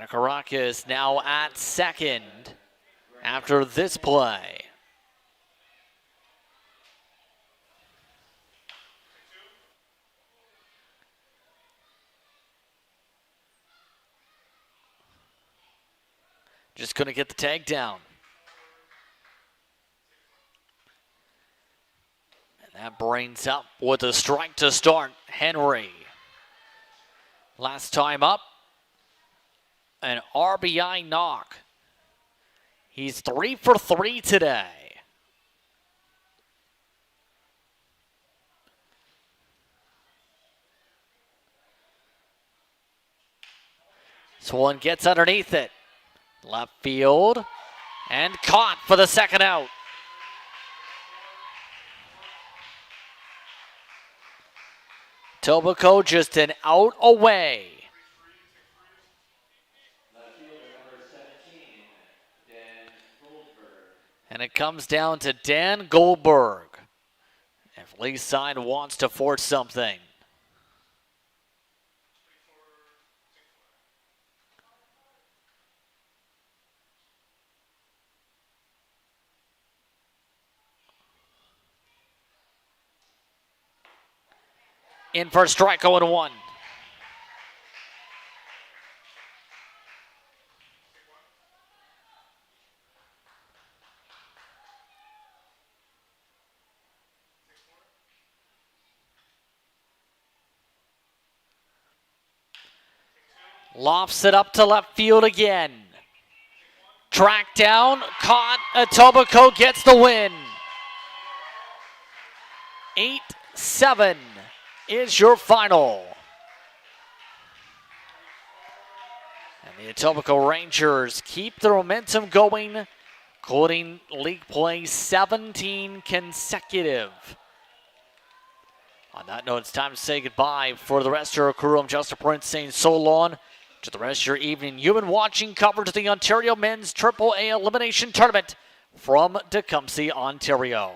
Caracas now at second after this play. Just couldn't get the tag down. And that brings up with a strike to start, Henry. Last time up, an RBI knock. He's 3 for 3 today. This one gets underneath it. Left field, and caught for the second out. Etobicoke just an out away. And it comes down to Dan Goldberg. If Leaside wants to force something. In for a strike, 0-1. Lofts it up to left field again. Tracked down, caught. Etobicoke gets the win. 8-7 is your final. And the Etobicoke Rangers keep the momentum going, including league play 17 consecutive. On that note, it's time to say goodbye for the rest of our crew. I'm Justin Prince saying so long to the rest of your evening. You've been watching coverage of the Ontario Men's AAA Elimination Tournament from Tecumseh, Ontario.